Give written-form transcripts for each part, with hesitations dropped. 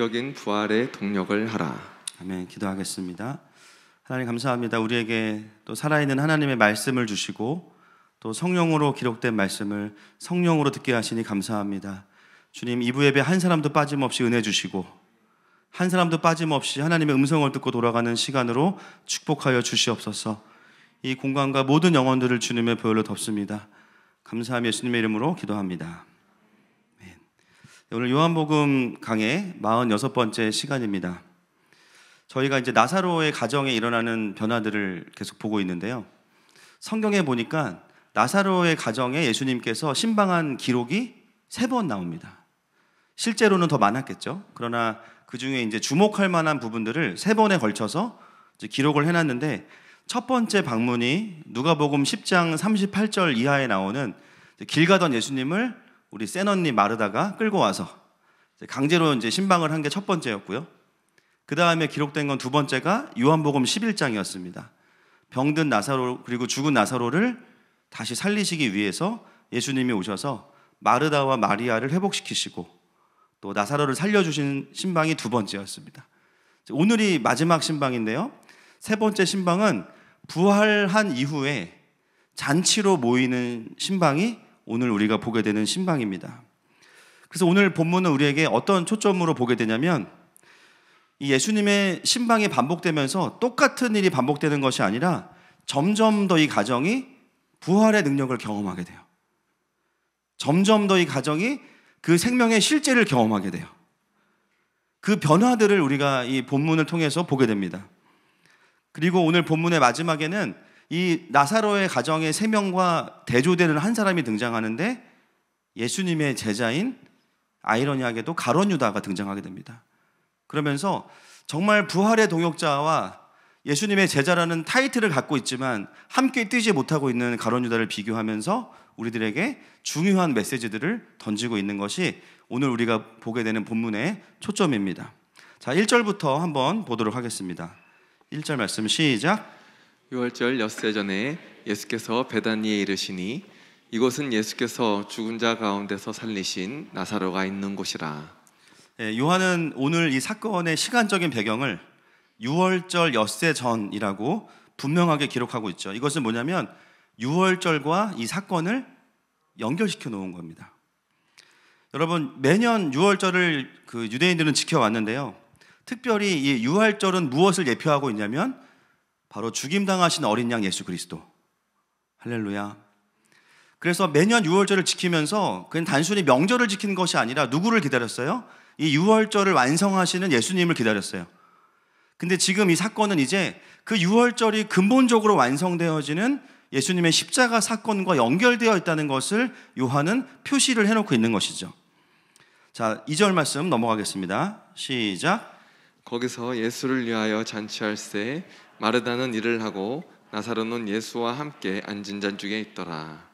영적인 부활의 동력을 하라. 아멘. 기도하겠습니다. 하나님 감사합니다. 우리에게 또 살아있는 하나님의 말씀을 주시고 또 성령으로 기록된 말씀을 성령으로 듣게 하시니 감사합니다. 주님, 2부 예배 한 사람도 빠짐없이 은혜 주시고 한 사람도 빠짐없이 하나님의 음성을 듣고 돌아가는 시간으로 축복하여 주시옵소서. 이 공간과 모든 영혼들을 주님의 보혈로 덮습니다. 감사하며 예수님의 이름으로 기도합니다. 아멘. 오늘 요한복음 강의 46번째 시간입니다. 저희가 이제 나사로의 가정에 일어나는 변화들을 계속 보고 있는데요. 성경에 보니까 나사로의 가정에 예수님께서 신방한 기록이 3번 나옵니다. 실제로는 더 많았겠죠. 그러나 그 중에 이제 주목할 만한 부분들을 3번에 걸쳐서 이제 기록을 해놨는데, 첫 번째 방문이 누가복음 10장 38절 이하에 나오는 길 가던 예수님을 우리 센언니 마르다가 끌고 와서 강제로 이제 신방을 한 게 첫 번째였고요. 그 다음에 기록된 건 두 번째가 요한복음 11장이었습니다. 병든 나사로 그리고 죽은 나사로를 다시 살리시기 위해서 예수님이 오셔서 마르다와 마리아를 회복시키시고 또 나사로를 살려주신 신방이 두 번째였습니다. 오늘이 마지막 신방인데요. 세 번째 신방은 부활한 이후에 잔치로 모이는 신방이 오늘 우리가 보게 되는 신방입니다. 그래서 오늘 본문은 우리에게 어떤 초점으로 보게 되냐면, 이 예수님의 신방이 반복되면서 똑같은 일이 반복되는 것이 아니라 점점 더 이 가정이 부활의 능력을 경험하게 돼요. 점점 더 이 가정이 그 생명의 실제를 경험하게 돼요. 그 변화들을 우리가 이 본문을 통해서 보게 됩니다. 그리고 오늘 본문의 마지막에는 이 나사로의 가정의 3명과 대조되는 한 사람이 등장하는데, 예수님의 제자인 아이러니하게도 가룟 유다가 등장하게 됩니다. 그러면서 정말 부활의 동역자와 예수님의 제자라는 타이틀을 갖고 있지만 함께 뛰지 못하고 있는 가룟 유다를 비교하면서 우리들에게 중요한 메시지들을 던지고 있는 것이 오늘 우리가 보게 되는 본문의 초점입니다. 자, 1절부터 한번 보도록 하겠습니다. 1절 말씀 시작. 유월절 엿새 전에 예수께서 베다니에 이르시니 이곳은 예수께서 죽은 자 가운데서 살리신 나사로가 있는 곳이라. 요한은 오늘 이 사건의 시간적인 배경을 유월절 엿새 전이라고 분명하게 기록하고 있죠. 이것은 뭐냐면 유월절과 이 사건을 연결시켜 놓은 겁니다. 여러분, 매년 유월절을 그 유대인들은 지켜왔는데요. 특별히 이 유월절은 무엇을 예표하고 있냐면 바로 죽임당하신 어린 양 예수 그리스도. 할렐루야. 그래서 매년 유월절을 지키면서 그냥 단순히 명절을 지키는 것이 아니라 누구를 기다렸어요? 이 유월절을 완성하시는 예수님을 기다렸어요. 근데 지금 이 사건은 이제 그 유월절이 근본적으로 완성되어지는 예수님의 십자가 사건과 연결되어 있다는 것을 요한은 표시를 해놓고 있는 것이죠. 자, 2절 말씀 넘어가겠습니다. 시작. 거기서 예수를 위하여 잔치할새 마르다는 일을 하고 나사로는 예수와 함께 앉은 자 중에 있더라.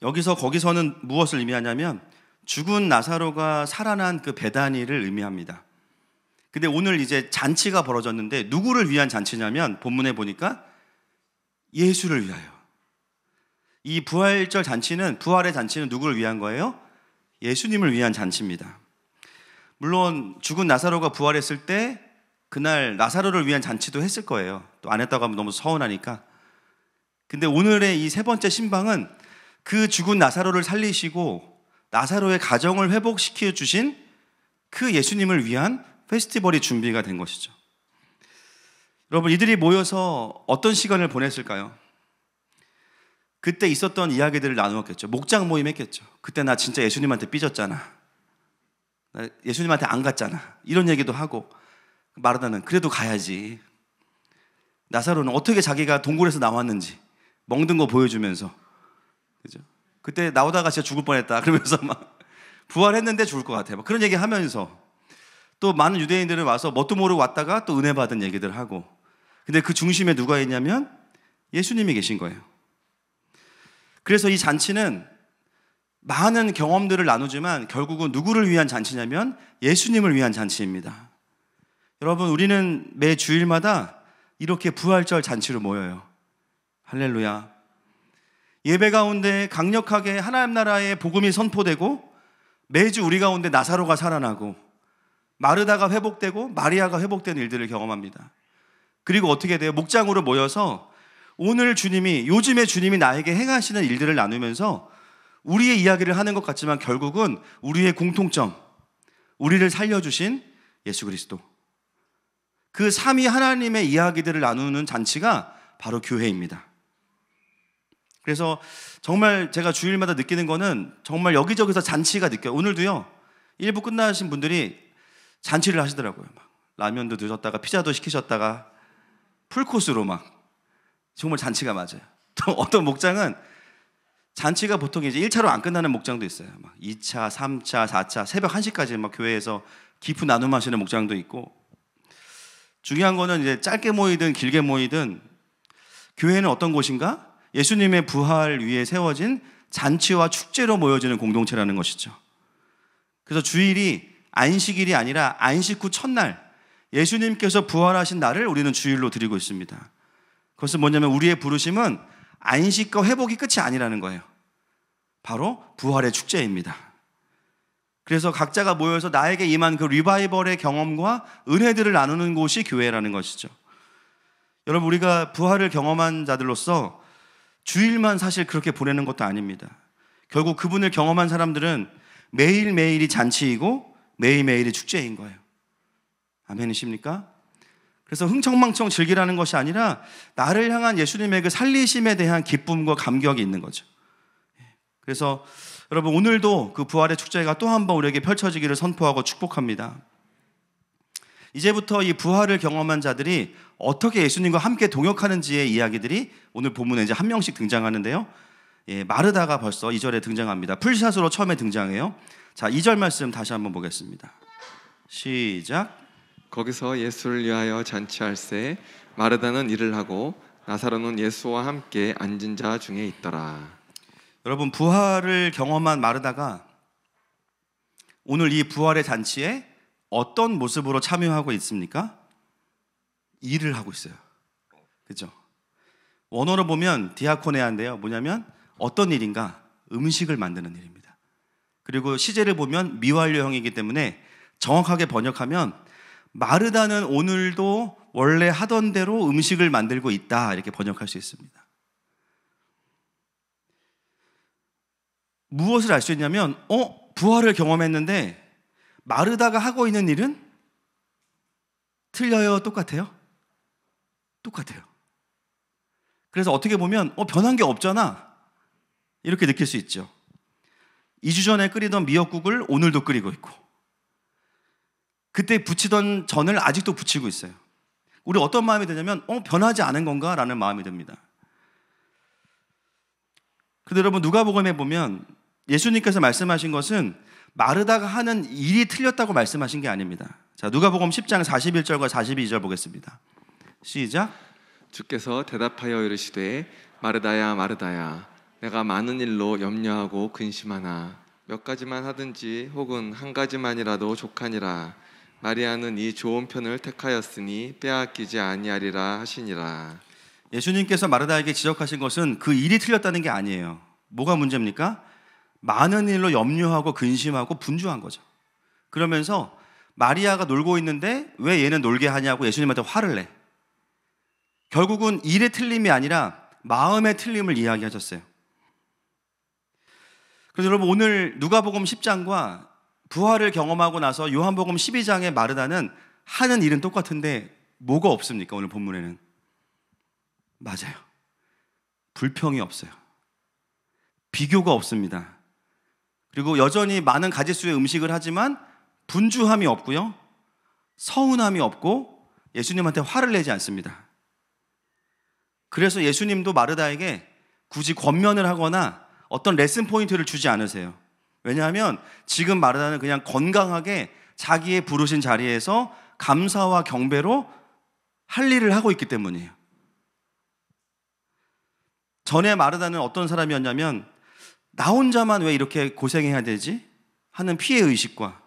여기서 거기서는 무엇을 의미하냐면 죽은 나사로가 살아난 그 베다니를 의미합니다. 근데 오늘 이제 잔치가 벌어졌는데 누구를 위한 잔치냐면 본문에 보니까 예수를 위하여. 이 부활절 잔치는, 부활의 잔치는 누구를 위한 거예요? 예수님을 위한 잔치입니다. 물론 죽은 나사로가 부활했을 때 그날 나사로를 위한 잔치도 했을 거예요. 또 안 했다고 하면 너무 서운하니까. 근데 오늘의 이 세 번째 신방은 그 죽은 나사로를 살리시고 나사로의 가정을 회복시켜 주신 그 예수님을 위한 페스티벌이 준비가 된 것이죠. 여러분, 이들이 모여서 어떤 시간을 보냈을까요? 그때 있었던 이야기들을 나누었겠죠. 목장 모임 했겠죠. 그때 나 진짜 예수님한테 삐졌잖아. 나 예수님한테 안 갔잖아. 이런 얘기도 하고, 마르다는 그래도 가야지. 나사로는 어떻게 자기가 동굴에서 나왔는지 멍든 거 보여주면서, 그죠? 그때 나오다가 진짜 죽을 뻔했다 그러면서 막 부활했는데 죽을 것 같아. 막 그런 얘기 하면서 또 많은 유대인들은 와서 뭣도 모르고 왔다가 또 은혜 받은 얘기들 하고. 근데 그 중심에 누가 있냐면 예수님이 계신 거예요. 그래서 이 잔치는 많은 경험들을 나누지만 결국은 누구를 위한 잔치냐면 예수님을 위한 잔치입니다. 여러분, 우리는 매 주일마다 이렇게 부활절 잔치로 모여요. 할렐루야. 예배 가운데 강력하게 하나님 나라의 복음이 선포되고 매주 우리 가운데 나사로가 살아나고 마르다가 회복되고 마리아가 회복되는 일들을 경험합니다. 그리고 어떻게 돼요? 목장으로 모여서 오늘 주님이, 요즘에 주님이 나에게 행하시는 일들을 나누면서 우리의 이야기를 하는 것 같지만 결국은 우리의 공통점, 우리를 살려주신 예수 그리스도, 그 삼위 하나님의 이야기들을 나누는 잔치가 바로 교회입니다. 그래서 정말 제가 주일마다 느끼는 거는 정말 여기저기서 잔치가 느껴요. 오늘도요, 일부 끝나신 분들이 잔치를 하시더라고요. 막 라면도 드셨다가 피자도 시키셨다가 풀코스로 막 정말 잔치가 맞아요. 또 어떤 목장은 잔치가 보통 이제 1차로 안 끝나는 목장도 있어요. 막 2차, 3차, 4차, 새벽 1시까지 막 교회에서 깊은 나눔하시는 목장도 있고, 중요한 거는 이제 짧게 모이든 길게 모이든 교회는 어떤 곳인가? 예수님의 부활 위에 세워진 잔치와 축제로 모여지는 공동체라는 것이죠. 그래서 주일이 안식일이 아니라 안식 후 첫날, 예수님께서 부활하신 날을 우리는 주일로 드리고 있습니다. 그것은 뭐냐면 우리의 부르심은 안식과 회복이 끝이 아니라는 거예요. 바로 부활의 축제입니다. 그래서 각자가 모여서 나에게 임한 그 리바이벌의 경험과 은혜들을 나누는 곳이 교회라는 것이죠. 여러분, 우리가 부활을 경험한 자들로서 주일만 사실 그렇게 보내는 것도 아닙니다. 결국 그분을 경험한 사람들은 매일매일이 잔치이고 매일매일이 축제인 거예요. 아멘이십니까? 그래서 흥청망청 즐기라는 것이 아니라 나를 향한 예수님의 그 살리심에 대한 기쁨과 감격이 있는 거죠. 그래서 여러분, 오늘도 그 부활의 축제가 또 한 번 우리에게 펼쳐지기를 선포하고 축복합니다. 이제부터 이 부활을 경험한 자들이 어떻게 예수님과 함께 동역하는지의 이야기들이 오늘 본문에 이제 한 명씩 등장하는데요. 마르다가 벌써 2절에 등장합니다. 풀샷으로 처음에 등장해요. 자, 2절 말씀 다시 한번 보겠습니다. 시작. 거기서 예수를 위하여 잔치할새 마르다는 일을 하고 나사로는 예수와 함께 앉은 자 중에 있더라. 여러분, 부활을 경험한 마르다가 오늘 이 부활의 잔치에 어떤 모습으로 참여하고 있습니까? 일을 하고 있어요. 그죠? 원어로 보면 디아코네아인데요. 뭐냐면 어떤 일인가? 음식을 만드는 일입니다. 그리고 시제를 보면 미완료형이기 때문에 정확하게 번역하면 마르다는 오늘도 원래 하던 대로 음식을 만들고 있다, 이렇게 번역할 수 있습니다. 무엇을 알 수 있냐면 부활을 경험했는데 마르다가 하고 있는 일은 틀려요? 똑같아요? 똑같아요. 그래서 어떻게 보면 변한 게 없잖아, 이렇게 느낄 수 있죠. 2주 전에 끓이던 미역국을 오늘도 끓이고 있고, 그때 부치던 전을 아직도 부치고 있어요. 우리 어떤 마음이 드냐면 변하지 않은 건가? 라는 마음이 듭니다. 근데 여러분, 누가복음에 보면 예수님께서 말씀하신 것은 마르다가 하는 일이 틀렸다고 말씀하신 게 아닙니다. 자, 누가복음 10장 41절과 42절 보겠습니다. 시작. 주께서 대답하여 이르시되 마르다야 마르다야, 내가 많은 일로 염려하고 근심하나 몇 가지만 하든지 혹은 한 가지만이라도 족하니라. 마리아는 이 좋은 편을 택하였으니 빼앗기지 아니하리라 하시니라. 예수님께서 마르다에게 지적하신 것은 그 일이 틀렸다는 게 아니에요. 뭐가 문제입니까? 많은 일로 염려하고 근심하고 분주한 거죠. 그러면서 마리아가 놀고 있는데 왜 얘는 놀게 하냐고 예수님한테 화를 내. 결국은 일의 틀림이 아니라 마음의 틀림을 이야기하셨어요. 그래서 여러분, 오늘 누가복음 10장과 부활을 경험하고 나서 요한복음 12장의 마르다는 하는 일은 똑같은데 뭐가 없습니까? 오늘 본문에는 맞아요, 불평이 없어요. 비교가 없습니다. 그리고 여전히 많은 가짓수의 음식을 하지만 분주함이 없고요, 서운함이 없고 예수님한테 화를 내지 않습니다. 그래서 예수님도 마르다에게 굳이 권면을 하거나 어떤 레슨 포인트를 주지 않으세요. 왜냐하면 지금 마르다는 그냥 건강하게 자기의 부르신 자리에서 감사와 경배로 할 일을 하고 있기 때문이에요. 전에 마르다는 어떤 사람이었냐면 나 혼자만 왜 이렇게 고생해야 되지? 하는 피해의식과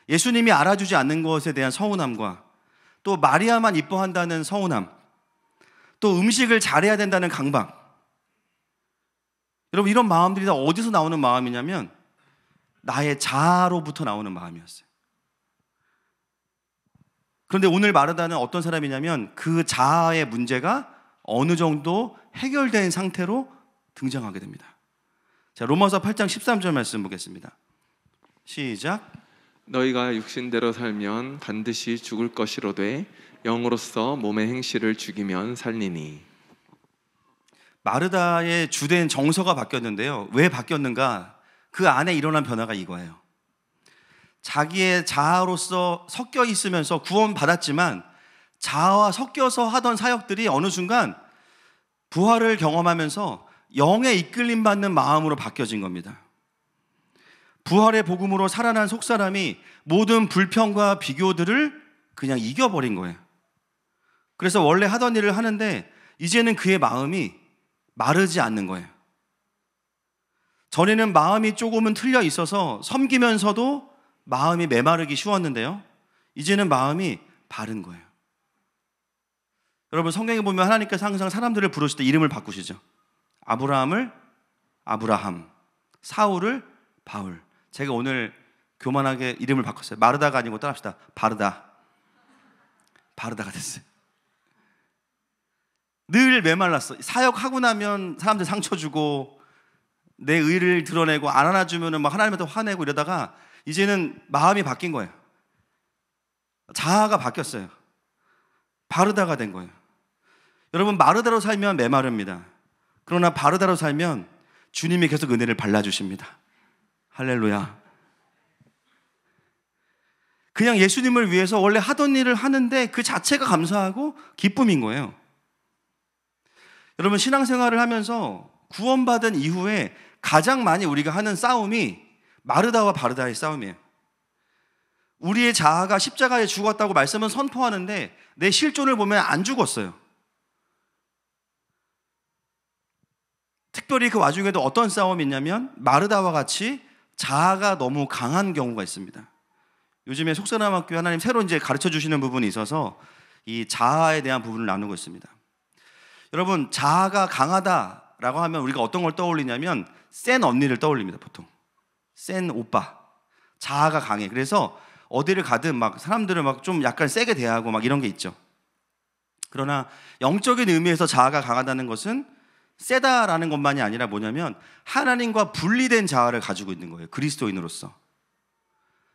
예수님이 알아주지 않는 것에 대한 서운함과 또 마리아만 이뻐한다는 서운함, 또 음식을 잘해야 된다는 강박. 여러분, 이런 마음들이 다 어디서 나오는 마음이냐면 나의 자아로부터 나오는 마음이었어요. 그런데 오늘 마르다는 어떤 사람이냐면 그 자아의 문제가 어느 정도 해결된 상태로 등장하게 됩니다. 자, 로마서 8장 13절 말씀 보겠습니다. 시작. 너희가 육신대로 살면 반드시 죽을 것이로되 영으로서 몸의 행실을 죽이면 살리니. 마르다의 주된 정서가 바뀌었는데요. 왜 바뀌었는가? 그 안에 일어난 변화가 이거예요. 자기의 자아로서 섞여 있으면서 구원받았지만 자아와 섞여서 하던 사역들이 어느 순간 부활을 경험하면서 영의 이끌림 받는 마음으로 바뀌어진 겁니다. 부활의 복음으로 살아난 속사람이 모든 불평과 비교들을 그냥 이겨버린 거예요. 그래서 원래 하던 일을 하는데 이제는 그의 마음이 마르지 않는 거예요. 전에는 마음이 조금은 틀려 있어서 섬기면서도 마음이 메마르기 쉬웠는데요, 이제는 마음이 바른 거예요. 여러분, 성경에 보면 하나님께서 항상 사람들을 부르실 때 이름을 바꾸시죠. 아브라함을 아브라함, 사울을 바울. 제가 오늘 교만하게 이름을 바꿨어요. 마르다가 아니고 따라합시다. 바르다. 바르다가 됐어요. 늘 메말랐어. 사역하고 나면 사람들 상처 주고 내 의를 드러내고 안 안아주면 막 하나님한테 화내고 이러다가 이제는 마음이 바뀐 거예요. 자아가 바뀌었어요. 바르다가 된 거예요. 여러분, 마르다로 살면 메마릅니다. 그러나 바르다로 살면 주님이 계속 은혜를 발라주십니다. 할렐루야. 그냥 예수님을 위해서 원래 하던 일을 하는데 그 자체가 감사하고 기쁨인 거예요. 여러분, 신앙생활을 하면서 구원받은 이후에 가장 많이 우리가 하는 싸움이 마르다와 바르다의 싸움이에요. 우리의 자아가 십자가에 죽었다고 말씀은 선포하는데 내 실존을 보면 안 죽었어요. 특별히 그 와중에도 어떤 싸움이 있냐면 마르다와 같이 자아가 너무 강한 경우가 있습니다. 요즘에 속사람학교 하나님 새로 이제 가르쳐 주시는 부분이 있어서 이 자아에 대한 부분을 나누고 있습니다. 여러분, 자아가 강하다라고 하면 우리가 어떤 걸 떠올리냐면 센 언니를 떠올립니다. 보통 센 오빠, 자아가 강해. 그래서 어디를 가든 막 사람들을 막 좀 약간 세게 대하고 막 이런 게 있죠. 그러나 영적인 의미에서 자아가 강하다는 것은 세다라는 것만이 아니라 뭐냐면 하나님과 분리된 자아를 가지고 있는 거예요. 그리스도인으로서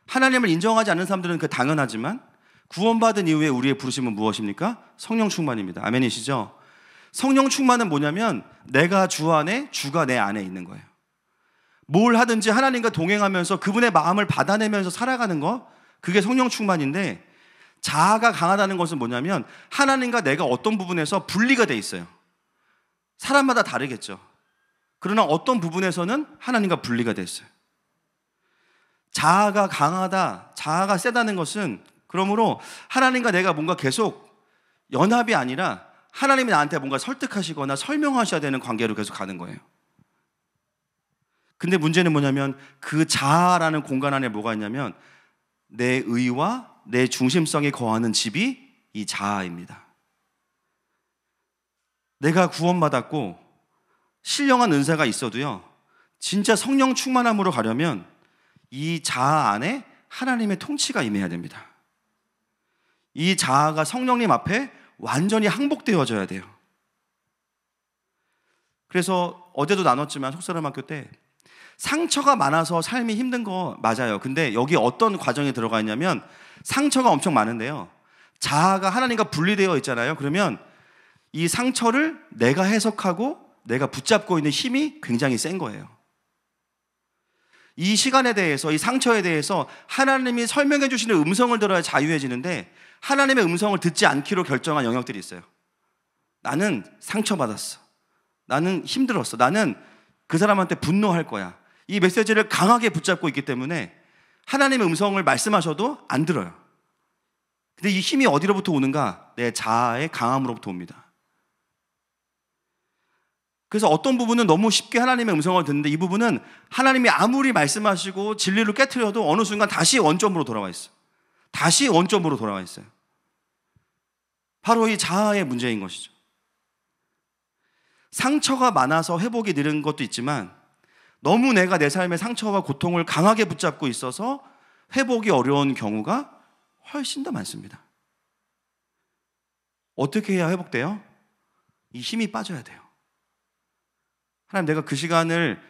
하나님을 인정하지 않는 사람들은 그 당연하지만 구원받은 이후에 우리의 부르심은 무엇입니까? 성령 충만입니다. 아멘이시죠? 성령 충만은 뭐냐면 내가 주 안에, 주가 내 안에 있는 거예요. 뭘 하든지 하나님과 동행하면서 그분의 마음을 받아내면서 살아가는 거, 그게 성령 충만인데, 자아가 강하다는 것은 뭐냐면 하나님과 내가 어떤 부분에서 분리가 돼 있어요. 사람마다 다르겠죠. 그러나 어떤 부분에서는 하나님과 분리가 돼 있어요. 자아가 강하다, 자아가 세다는 것은 그러므로 하나님과 내가 뭔가 계속 연합이 아니라 하나님이 나한테 뭔가 설득하시거나 설명하셔야 되는 관계로 계속 가는 거예요. 근데 문제는 뭐냐면 그 자아라는 공간 안에 뭐가 있냐면 내 의와 내 중심성이 거하는 집이 이 자아입니다. 내가 구원받았고 신령한 은사가 있어도요, 진짜 성령 충만함으로 가려면 이 자아 안에 하나님의 통치가 임해야 됩니다. 이 자아가 성령님 앞에 완전히 항복되어져야 돼요. 그래서 어제도 나눴지만 속사람학교 때 상처가 많아서 삶이 힘든 거 맞아요. 근데 여기 어떤 과정이 들어가 있냐면 상처가 엄청 많은데요, 자아가 하나님과 분리되어 있잖아요. 그러면 이 상처를 내가 해석하고 내가 붙잡고 있는 힘이 굉장히 센 거예요. 이 시간에 대해서, 이 상처에 대해서 하나님이 설명해 주시는 음성을 들어야 자유해지는데 하나님의 음성을 듣지 않기로 결정한 영역들이 있어요. 나는 상처받았어, 나는 힘들었어, 나는 그 사람한테 분노할 거야. 이 메시지를 강하게 붙잡고 있기 때문에 하나님의 음성을 말씀하셔도 안 들어요. 근데 이 힘이 어디로부터 오는가? 내 자아의 강함으로부터 옵니다. 그래서 어떤 부분은 너무 쉽게 하나님의 음성을 듣는데 이 부분은 하나님이 아무리 말씀하시고 진리를 깨트려도 어느 순간 다시 원점으로 돌아와 있어요. 다시 원점으로 돌아와 있어요. 바로 이 자아의 문제인 것이죠. 상처가 많아서 회복이 느린 것도 있지만 너무 내가 내 삶의 상처와 고통을 강하게 붙잡고 있어서 회복이 어려운 경우가 훨씬 더 많습니다. 어떻게 해야 회복돼요? 이 힘이 빠져야 돼요. 하나님, 내가 그 시간을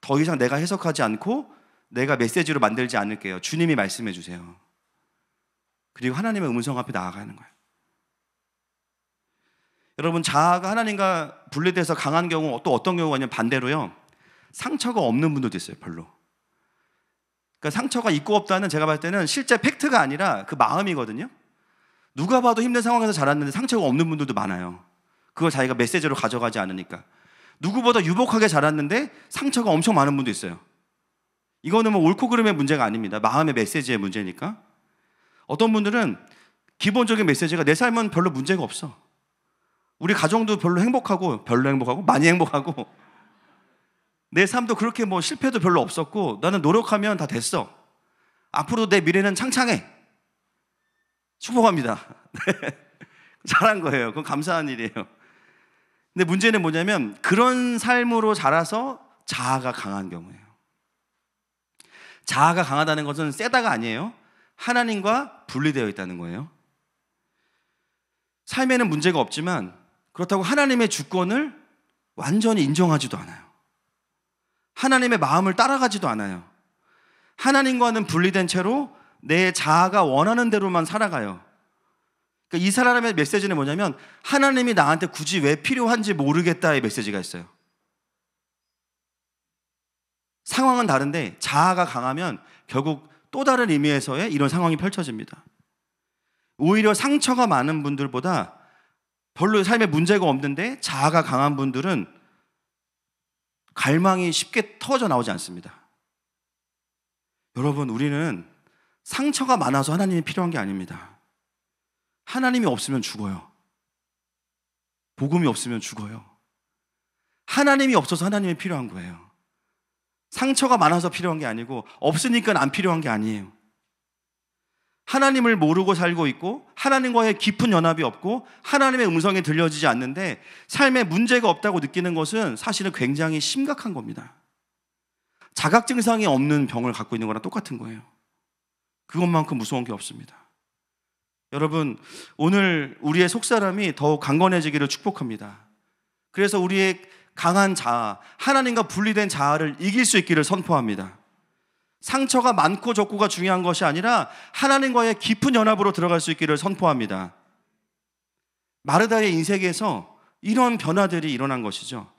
더 이상 내가 해석하지 않고 내가 메시지로 만들지 않을게요. 주님이 말씀해 주세요. 그리고 하나님의 음성 앞에 나아가는 거예요. 여러분, 자아가 하나님과 분리돼서 강한 경우, 또 어떤 경우가 있냐면 반대로요, 상처가 없는 분들도 있어요. 별로. 그러니까 상처가 있고 없다는, 제가 봤을 때는 실제 팩트가 아니라 그 마음이거든요. 누가 봐도 힘든 상황에서 자랐는데 상처가 없는 분들도 많아요. 그걸 자기가 메시지로 가져가지 않으니까. 누구보다 유복하게 자랐는데 상처가 엄청 많은 분도 있어요. 이거는 뭐 옳고 그름의 문제가 아닙니다. 마음의 메시지의 문제니까. 어떤 분들은 기본적인 메시지가 내 삶은 별로 문제가 없어. 우리 가정도 별로 행복하고 많이 행복하고, 내 삶도 그렇게 뭐 실패도 별로 없었고, 나는 노력하면 다 됐어. 앞으로 내 미래는 창창해. 축복합니다. 잘한 거예요. 그건 감사한 일이에요. 근데 문제는 뭐냐면 그런 삶으로 자라서 자아가 강한 경우예요. 자아가 강하다는 것은 세다가 아니에요. 하나님과 분리되어 있다는 거예요. 삶에는 문제가 없지만 그렇다고 하나님의 주권을 완전히 인정하지도 않아요. 하나님의 마음을 따라가지도 않아요. 하나님과는 분리된 채로 내 자아가 원하는 대로만 살아가요. 그러니까 이 사람의 메시지는 뭐냐면 하나님이 나한테 굳이 왜 필요한지 모르겠다의 메시지가 있어요. 상황은 다른데 자아가 강하면 결국 또 다른 의미에서의 이런 상황이 펼쳐집니다. 오히려 상처가 많은 분들보다 별로 삶에 문제가 없는데 자아가 강한 분들은 갈망이 쉽게 터져 나오지 않습니다. 여러분, 우리는 상처가 많아서 하나님이 필요한 게 아닙니다. 하나님이 없으면 죽어요. 복음이 없으면 죽어요. 하나님이 없어서 하나님이 필요한 거예요. 상처가 많아서 필요한 게 아니고 없으니까 안 필요한 게 아니에요. 하나님을 모르고 살고 있고 하나님과의 깊은 연합이 없고 하나님의 음성이 들려지지 않는데 삶에 문제가 없다고 느끼는 것은 사실은 굉장히 심각한 겁니다. 자각 증상이 없는 병을 갖고 있는 거랑 똑같은 거예요. 그것만큼 무서운 게 없습니다. 여러분, 오늘 우리의 속사람이 더욱 강건해지기를 축복합니다. 그래서 우리의 강한 자아, 하나님과 분리된 자아를 이길 수 있기를 선포합니다. 상처가 많고 적고가 중요한 것이 아니라 하나님과의 깊은 연합으로 들어갈 수 있기를 선포합니다. 마르다의 인생에서 이런 변화들이 일어난 것이죠.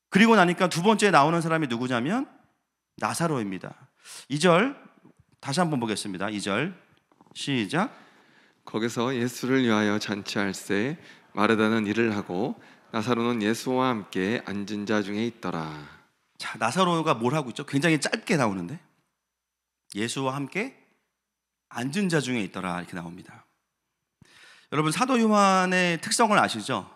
그리고 나니까 두 번째 나오는 사람이 누구냐면 나사로입니다. 2절 다시 한번 보겠습니다. 2절 시작. 거기서 예수를 위하여 잔치할세 마르다는 일을 하고 나사로는 예수와 함께 앉은 자 중에 있더라. 자, 나사로가 뭘 하고 있죠? 굉장히 짧게 나오는데 예수와 함께 앉은 자 중에 있더라 이렇게 나옵니다. 여러분, 사도 요한의 특성을 아시죠?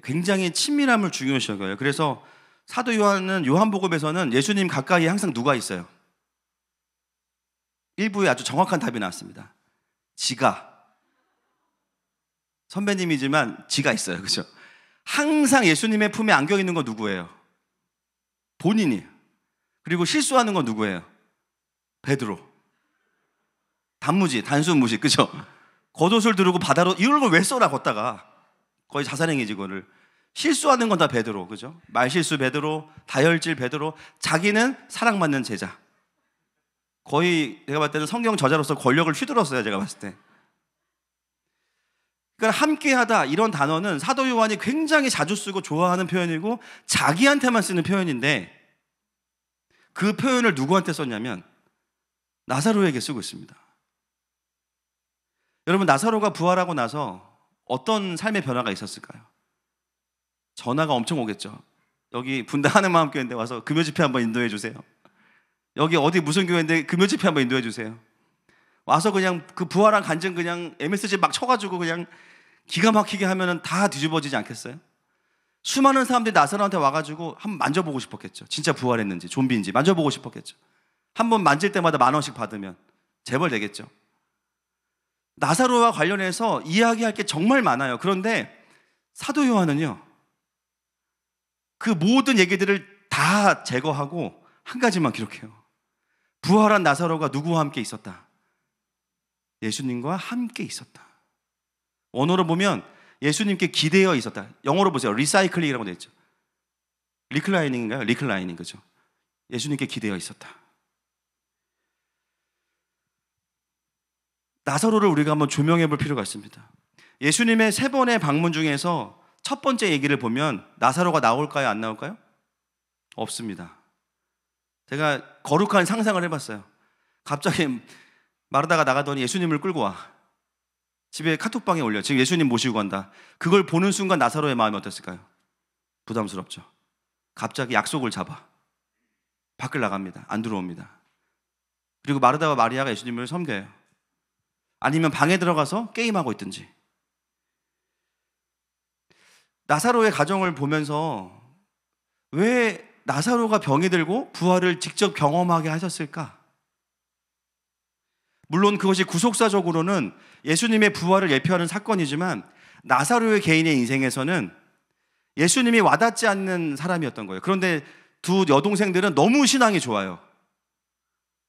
굉장히 친밀함을 중요시 여겨요. 그래서 사도 요한은 요한복음에서는 예수님 가까이에 항상 누가 있어요? 일부에 아주 정확한 답이 나왔습니다. 지가. 선배님이지만 지가 있어요. 그렇죠? 항상 예수님의 품에 안겨 있는 건 누구예요? 본인이에요. 그리고 실수하는 건 누구예요? 베드로. 단무지, 단순무지, 그죠? 겉옷을 두르고 바다로 이런 걸 왜 써라 걷다가 거의 자살행위지. 그거를 실수하는 건 다 베드로, 그죠? 말실수 베드로, 다혈질 베드로, 자기는 사랑받는 제자. 거의 제가 봤을 때는 성경 저자로서 권력을 휘둘렀어요. 제가 봤을 때. 그러니까 함께하다 이런 단어는 사도 요한이 굉장히 자주 쓰고 좋아하는 표현이고 자기한테만 쓰는 표현인데 그 표현을 누구한테 썼냐면 나사로에게 쓰고 있습니다. 여러분, 나사로가 부활하고 나서 어떤 삶의 변화가 있었을까요? 전화가 엄청 오겠죠. 여기 분당 하늘마음교회인데 와서 금요집회 한번 인도해 주세요. 여기 어디 무슨 교회인데 금요집회 한번 인도해 주세요. 와서 그냥 그 부활한 간증 그냥 MSG 막 쳐가지고 그냥 기가 막히게 하면은 다 뒤집어지지 않겠어요? 수많은 사람들이 나사로한테 와가지고 한번 만져보고 싶었겠죠. 진짜 부활했는지 좀비인지 만져보고 싶었겠죠. 한번 만질 때마다 10,000원씩 받으면 재벌 되겠죠. 나사로와 관련해서 이야기할 게 정말 많아요. 그런데 사도 요한은요, 그 모든 얘기들을 다 제거하고 한 가지만 기록해요. 부활한 나사로가 누구와 함께 있었다? 예수님과 함께 있었다. 원어로 보면 예수님께 기대어 있었다. 영어로 보세요. 리사이클링이라고 되어 있죠. 리클라이닝인가요? 리클라이닝, 그죠? 예수님께 기대어 있었다. 나사로를 우리가 한번 조명해 볼 필요가 있습니다. 예수님의 3번의 방문 중에서 첫 번째 얘기를 보면 나사로가 나올까요? 안 나올까요? 없습니다. 제가 거룩한 상상을 해봤어요. 갑자기 마르다가 나가더니 예수님을 끌고 와. 집에 카톡방에 올려. 지금 예수님 모시고 간다. 그걸 보는 순간 나사로의 마음이 어땠을까요? 부담스럽죠. 갑자기 약속을 잡아 밖을 나갑니다. 안 들어옵니다. 그리고 마르다와 마리아가 예수님을 섬겨요. 아니면 방에 들어가서 게임하고 있든지. 나사로의 가정을 보면서 왜 나사로가 병이 들고 부활을 직접 경험하게 하셨을까? 물론 그것이 구속사적으로는 예수님의 부활을 예표하는 사건이지만 나사로의 개인의 인생에서는 예수님이 와닿지 않는 사람이었던 거예요. 그런데 두 여동생들은 너무 신앙이 좋아요.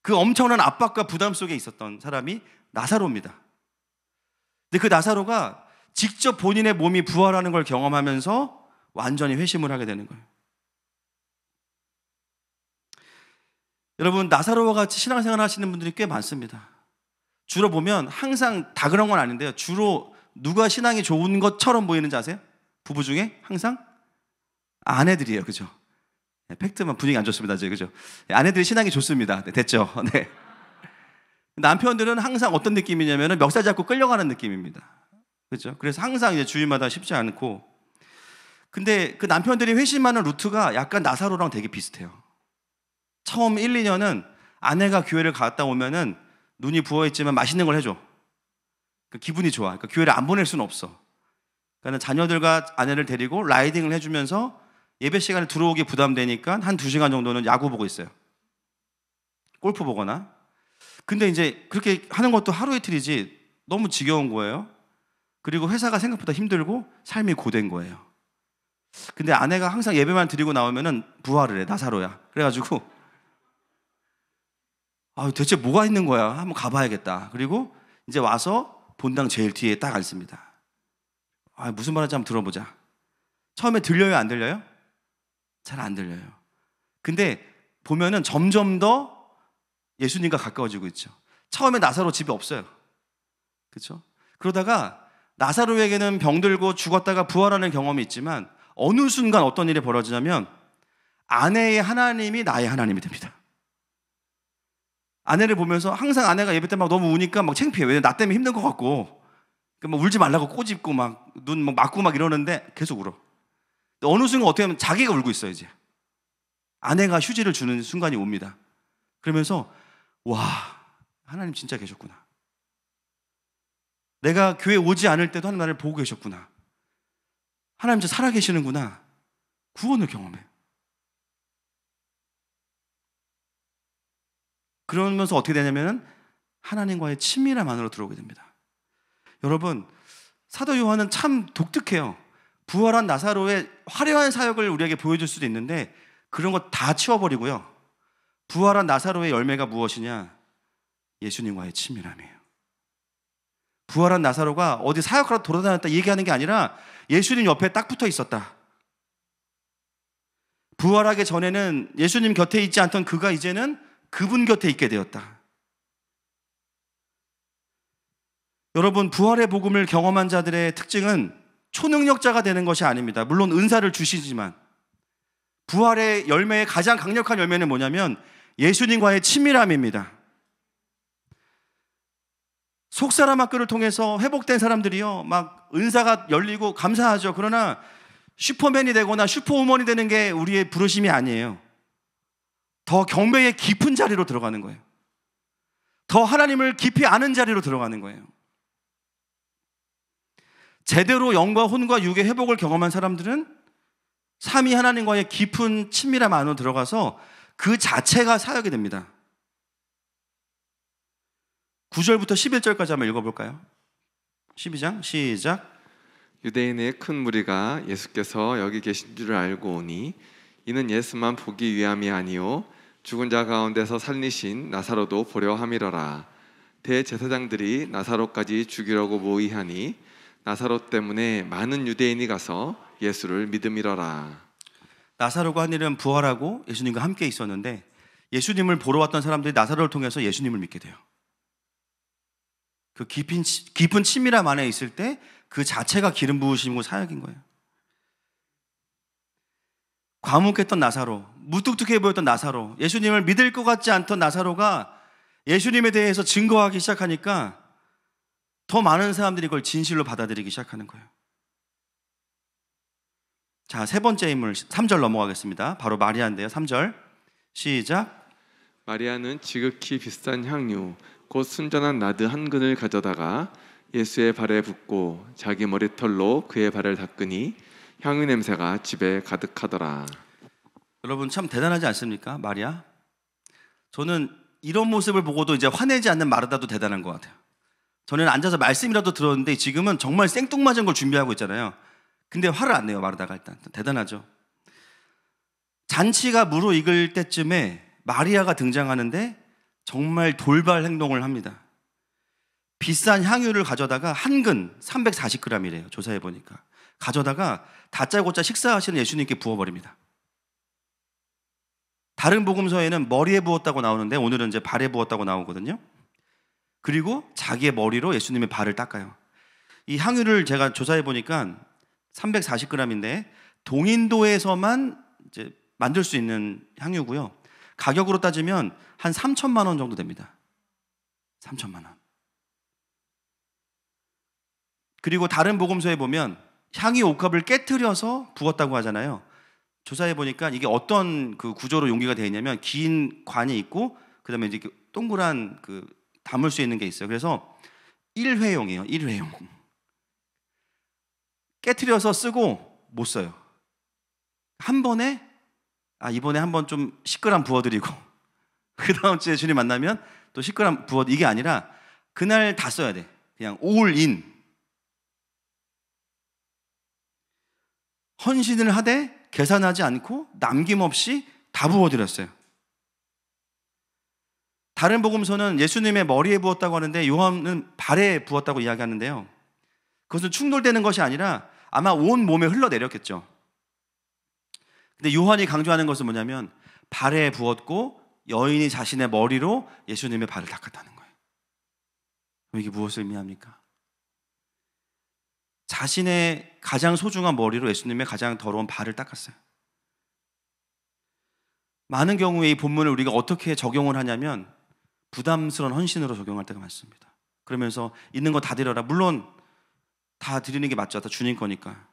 그 엄청난 압박과 부담 속에 있었던 사람이 나사로입니다. 근데 그 나사로가 직접 본인의 몸이 부활하는 걸 경험하면서 완전히 회심을 하게 되는 거예요. 여러분, 나사로와 같이 신앙생활 하시는 분들이 꽤 많습니다. 주로 보면 항상 다 그런 건 아닌데요. 주로 누가 신앙이 좋은 것처럼 보이는지 아세요? 부부 중에 항상 아내들이에요. 그죠? 네, 팩트만 분위기 안 좋습니다. 이제, 그죠? 네, 아내들이 신앙이 좋습니다. 네, 됐죠? 네. 남편들은 항상 어떤 느낌이냐면 멱살 잡고 끌려가는 느낌입니다. 그죠? 그래서 항상 이제 주위마다 쉽지 않고. 근데 그 남편들이 회심하는 루트가 약간 나사로랑 되게 비슷해요. 처음 1, 2년은 아내가 교회를 갔다 오면은 눈이 부어있지만 맛있는 걸 해줘. 그 기분이 좋아. 그러니까 교회를 안 보낼 수는 없어. 그러니까 자녀들과 아내를 데리고 라이딩을 해주면서 예배 시간에 들어오기 부담되니까 한 2시간 정도는 야구 보고 있어요. 골프 보거나. 근데 이제 그렇게 하는 것도 하루 이틀이지 너무 지겨운 거예요. 그리고 회사가 생각보다 힘들고 삶이 고된 거예요. 근데 아내가 항상 예배만 드리고 나오면은 부활을 해. 나사로야. 그래가지고 대체 뭐가 있는 거야? 한번 가봐야겠다. 그리고 이제 와서 본당 제일 뒤에 딱 앉습니다. 무슨 말인지 한번 들어보자. 처음에 들려요? 안 들려요? 잘 안 들려요. 근데 보면은 점점 더 예수님과 가까워지고 있죠. 처음에 나사로 집에 없어요. 그렇죠? 그러다가 나사로에게는 병들고 죽었다가 부활하는 경험이 있지만 어느 순간 어떤 일이 벌어지냐면 아내의 하나님이 나의 하나님이 됩니다. 아내를 보면서 항상 아내가 예배 때 막 너무 우니까 막 창피해. 왜냐면 나 때문에 힘든 것 같고 막 울지 말라고 꼬집고 막 눈 막 맞고 막 이러는데 계속 울어. 근데 어느 순간 어떻게 하면 자기가 울고 있어요. 이제 아내가 휴지를 주는 순간이 옵니다. 그러면서 와, 하나님 진짜 계셨구나. 내가 교회 오지 않을 때도 하나님 나를 보고 계셨구나. 하나님 진짜 살아계시는구나. 구원을 경험해요. 그러면서 어떻게 되냐면 하나님과의 친밀함 안으로 들어오게 됩니다. 여러분, 사도 요한은 참 독특해요. 부활한 나사로의 화려한 사역을 우리에게 보여줄 수도 있는데 그런 거 다 치워버리고요. 부활한 나사로의 열매가 무엇이냐? 예수님과의 친밀함이에요. 부활한 나사로가 어디 사역하러 돌아다녔다 얘기하는 게 아니라 예수님 옆에 딱 붙어 있었다. 부활하기 전에는 예수님 곁에 있지 않던 그가 이제는 그분 곁에 있게 되었다. 여러분, 부활의 복음을 경험한 자들의 특징은 초능력자가 되는 것이 아닙니다. 물론 은사를 주시지만 부활의 열매의 가장 강력한 열매는 뭐냐면 예수님과의 친밀함입니다. 속사람 학교를 통해서 회복된 사람들이요, 막 은사가 열리고 감사하죠. 그러나 슈퍼맨이 되거나 슈퍼우먼이 되는 게 우리의 부르심이 아니에요. 더 경배의 깊은 자리로 들어가는 거예요. 더 하나님을 깊이 아는 자리로 들어가는 거예요. 제대로 영과 혼과 육의 회복을 경험한 사람들은 삼위 하나님과의 깊은 친밀함 안으로 들어가서 그 자체가 사역이 됩니다. 9절부터 11절까지 한번 읽어볼까요? 12장 시작. 유대인의 큰 무리가 예수께서 여기 계신 줄을 알고 오니 이는 예수만 보기 위함이 아니요 죽은 자 가운데서 살리신 나사로도 보려 함이러라. 대제사장들이 나사로까지 죽이려고 모의하니 나사로 때문에 많은 유대인이 가서 예수를 믿음이러라. 나사로가 한 일은 부활하고 예수님과 함께 있었는데 예수님을 보러 왔던 사람들이 나사로를 통해서 예수님을 믿게 돼요. 그 깊은 친밀함 안에 있을 때 그 자체가 기름 부으심과 사역인 거예요. 과묵했던 나사로, 무뚝뚝해 보였던 나사로, 예수님을 믿을 것 같지 않던 나사로가 예수님에 대해서 증거하기 시작하니까 더 많은 사람들이 그걸 진실로 받아들이기 시작하는 거예요. 자, 세 번째 인물 3절 넘어가겠습니다. 바로 마리아인데요. 3절 시작. 마리아는 지극히 비싼 향유 곧 순전한 나드 한 근을 가져다가 예수의 발에 붓고 자기 머리털로 그의 발을 닦으니 향유 냄새가 집에 가득하더라. 여러분 참 대단하지 않습니까? 마리아. 저는 이런 모습을 보고도 이제 화내지 않는 마르다도 대단한 것 같아요. 저는 앉아서 말씀이라도 들었는데 지금은 정말 생뚱맞은 걸 준비하고 있잖아요. 근데 화를 안 내요. 마르다가 일단 대단하죠. 잔치가 무르익을 때쯤에 마리아가 등장하는데 정말 돌발 행동을 합니다. 비싼 향유를 가져다가 한 근 340g이래요. 조사해 보니까. 가져다가 다짜고짜 식사하시는 예수님께 부어버립니다. 다른 복음서에는 머리에 부었다고 나오는데 오늘은 이제 발에 부었다고 나오거든요. 그리고 자기의 머리로 예수님의 발을 닦아요. 이 향유를 제가 조사해 보니까 340g인데 동인도에서만 이제 만들 수 있는 향유고요. 가격으로 따지면 한 3천만 원 정도 됩니다. 3천만 원. 그리고 다른 복음서에 보면 향유 옥합을 깨트려서 부었다고 하잖아요. 조사해 보니까 이게 어떤 그 구조로 용기가 되어 있냐면 긴 관이 있고 그다음에 이제 동그란 그 담을 수 있는 게 있어요. 그래서 1회용이에요. 1회용. 깨트려서 쓰고 못 써요. 한 번에 이번에 한번 좀 10g 부어드리고 그 다음 주에 주님 만나면 또 10g 부어, 이게 아니라 그날 다 써야 돼. 그냥 올 인. 헌신을 하되 계산하지 않고 남김없이 다 부어드렸어요. 다른 복음서는 예수님의 머리에 부었다고 하는데 요한은 발에 부었다고 이야기하는데요. 그것은 충돌되는 것이 아니라 아마 온 몸에 흘러내렸겠죠. 근데 요한이 강조하는 것은 뭐냐면 발에 부었고 여인이 자신의 머리로 예수님의 발을 닦았다는 거예요. 이게 무엇을 의미합니까? 자신의 가장 소중한 머리로 예수님의 가장 더러운 발을 닦았어요. 많은 경우에 이 본문을 우리가 어떻게 적용을 하냐면 부담스러운 헌신으로 적용할 때가 많습니다. 그러면서 있는 거 다 드려라. 물론 다 드리는 게 맞죠. 다 주님 거니까.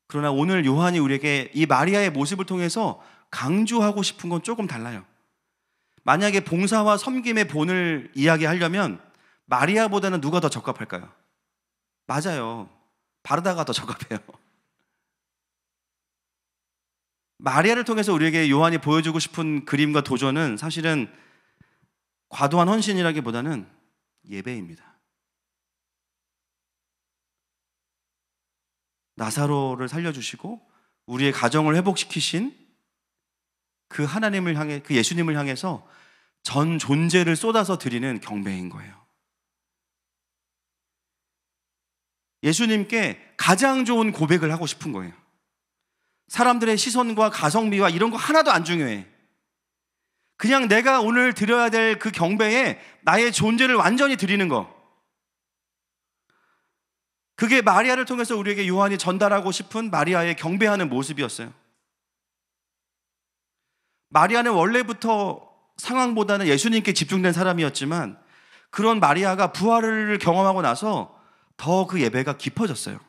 그러나 오늘 요한이 우리에게 이 마리아의 모습을 통해서 강조하고 싶은 건 조금 달라요. 만약에 봉사와 섬김의 본을 이야기하려면 마리아보다는 누가 더 적합할까요? 맞아요. 바르다가 더 적합해요. 마리아를 통해서 우리에게 요한이 보여주고 싶은 그림과 도전은 사실은 과도한 헌신이라기보다는 예배입니다. 나사로를 살려주시고 우리의 가정을 회복시키신 그 하나님을 향해, 그 예수님을 향해서 전 존재를 쏟아서 드리는 경배인 거예요. 예수님께 가장 좋은 고백을 하고 싶은 거예요. 사람들의 시선과 가성비와 이런 거 하나도 안 중요해. 그냥 내가 오늘 드려야 될 그 경배에 나의 존재를 완전히 드리는 거. 그게 마리아를 통해서 우리에게 요한이 전달하고 싶은 마리아의 경배하는 모습이었어요. 마리아는 원래부터 상황보다는 예수님께 집중된 사람이었지만 그런 마리아가 부활을 경험하고 나서 더 그 예배가 깊어졌어요.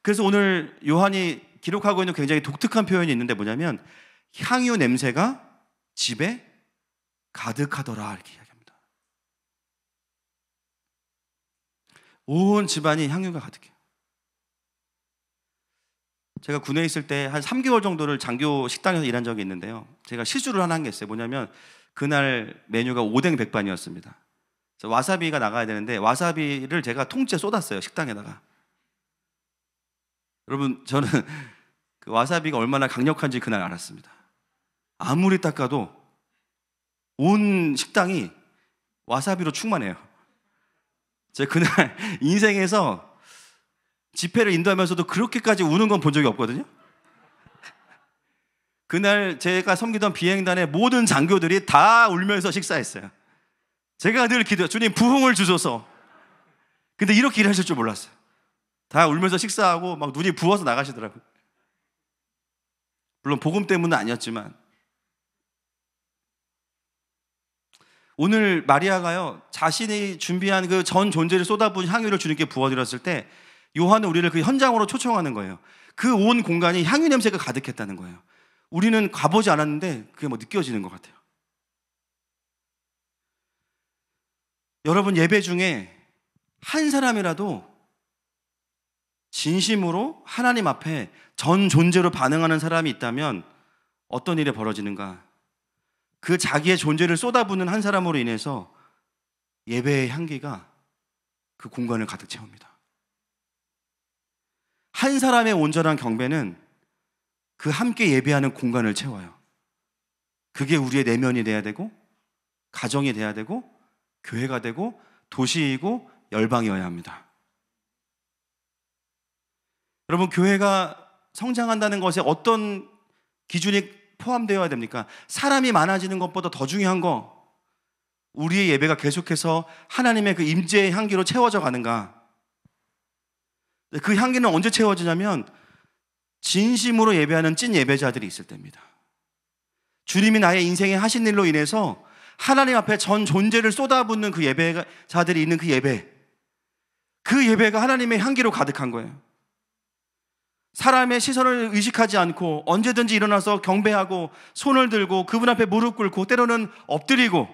그래서 오늘 요한이 기록하고 있는 굉장히 독특한 표현이 있는데 뭐냐면 향유 냄새가 집에 가득하더라 이렇게 이야기합니다. 온 집안이 향유가 가득해요. 제가 군에 있을 때 한 3개월 정도를 장교 식당에서 일한 적이 있는데요. 제가 실수를 하나 한 게 있어요. 뭐냐면 그날 메뉴가 오뎅 백반이었습니다. 그래서 와사비가 나가야 되는데 와사비를 제가 통째 쏟았어요. 식당에다가. 여러분 저는 그 와사비가 얼마나 강력한지 그날 알았습니다. 아무리 닦아도 온 식당이 와사비로 충만해요. 제가 그날 인생에서 집회를 인도하면서도 그렇게까지 우는 건 본 적이 없거든요. 그날 제가 섬기던 비행단의 모든 장교들이 다 울면서 식사했어요. 제가 늘 기도해요. 주님 부흥을 주소서. 근데 이렇게 일하실 줄 몰랐어요. 다 울면서 식사하고 막 눈이 부어서 나가시더라고요. 물론 복음 때문은 아니었지만. 오늘 마리아가요, 자신이 준비한 그 전 존재를 쏟아부은 향유를 주님께 부어드렸을 때 요한은 우리를 그 현장으로 초청하는 거예요. 그 온 공간이 향유 냄새가 가득했다는 거예요. 우리는 가보지 않았는데 그게 뭐 느껴지는 것 같아요. 여러분, 예배 중에 한 사람이라도 진심으로 하나님 앞에 전 존재로 반응하는 사람이 있다면 어떤 일이 벌어지는가? 그 자기의 존재를 쏟아붓는 한 사람으로 인해서 예배의 향기가 그 공간을 가득 채웁니다. 한 사람의 온전한 경배는 그 함께 예배하는 공간을 채워요. 그게 우리의 내면이 돼야 되고, 가정이 돼야 되고, 교회가 되고, 도시이고 열방이어야 합니다. 여러분, 교회가 성장한다는 것에 어떤 기준이 포함되어야 됩니까? 사람이 많아지는 것보다 더 중요한 거, 우리의 예배가 계속해서 하나님의 그 임재의 향기로 채워져 가는가? 그 향기는 언제 채워지냐면 진심으로 예배하는 찐 예배자들이 있을 때입니다. 주님이 나의 인생에 하신 일로 인해서 하나님 앞에 전 존재를 쏟아붓는 그 예배자들이 있는 그 예배가 하나님의 향기로 가득한 거예요. 사람의 시선을 의식하지 않고 언제든지 일어나서 경배하고 손을 들고 그분 앞에 무릎 꿇고 때로는 엎드리고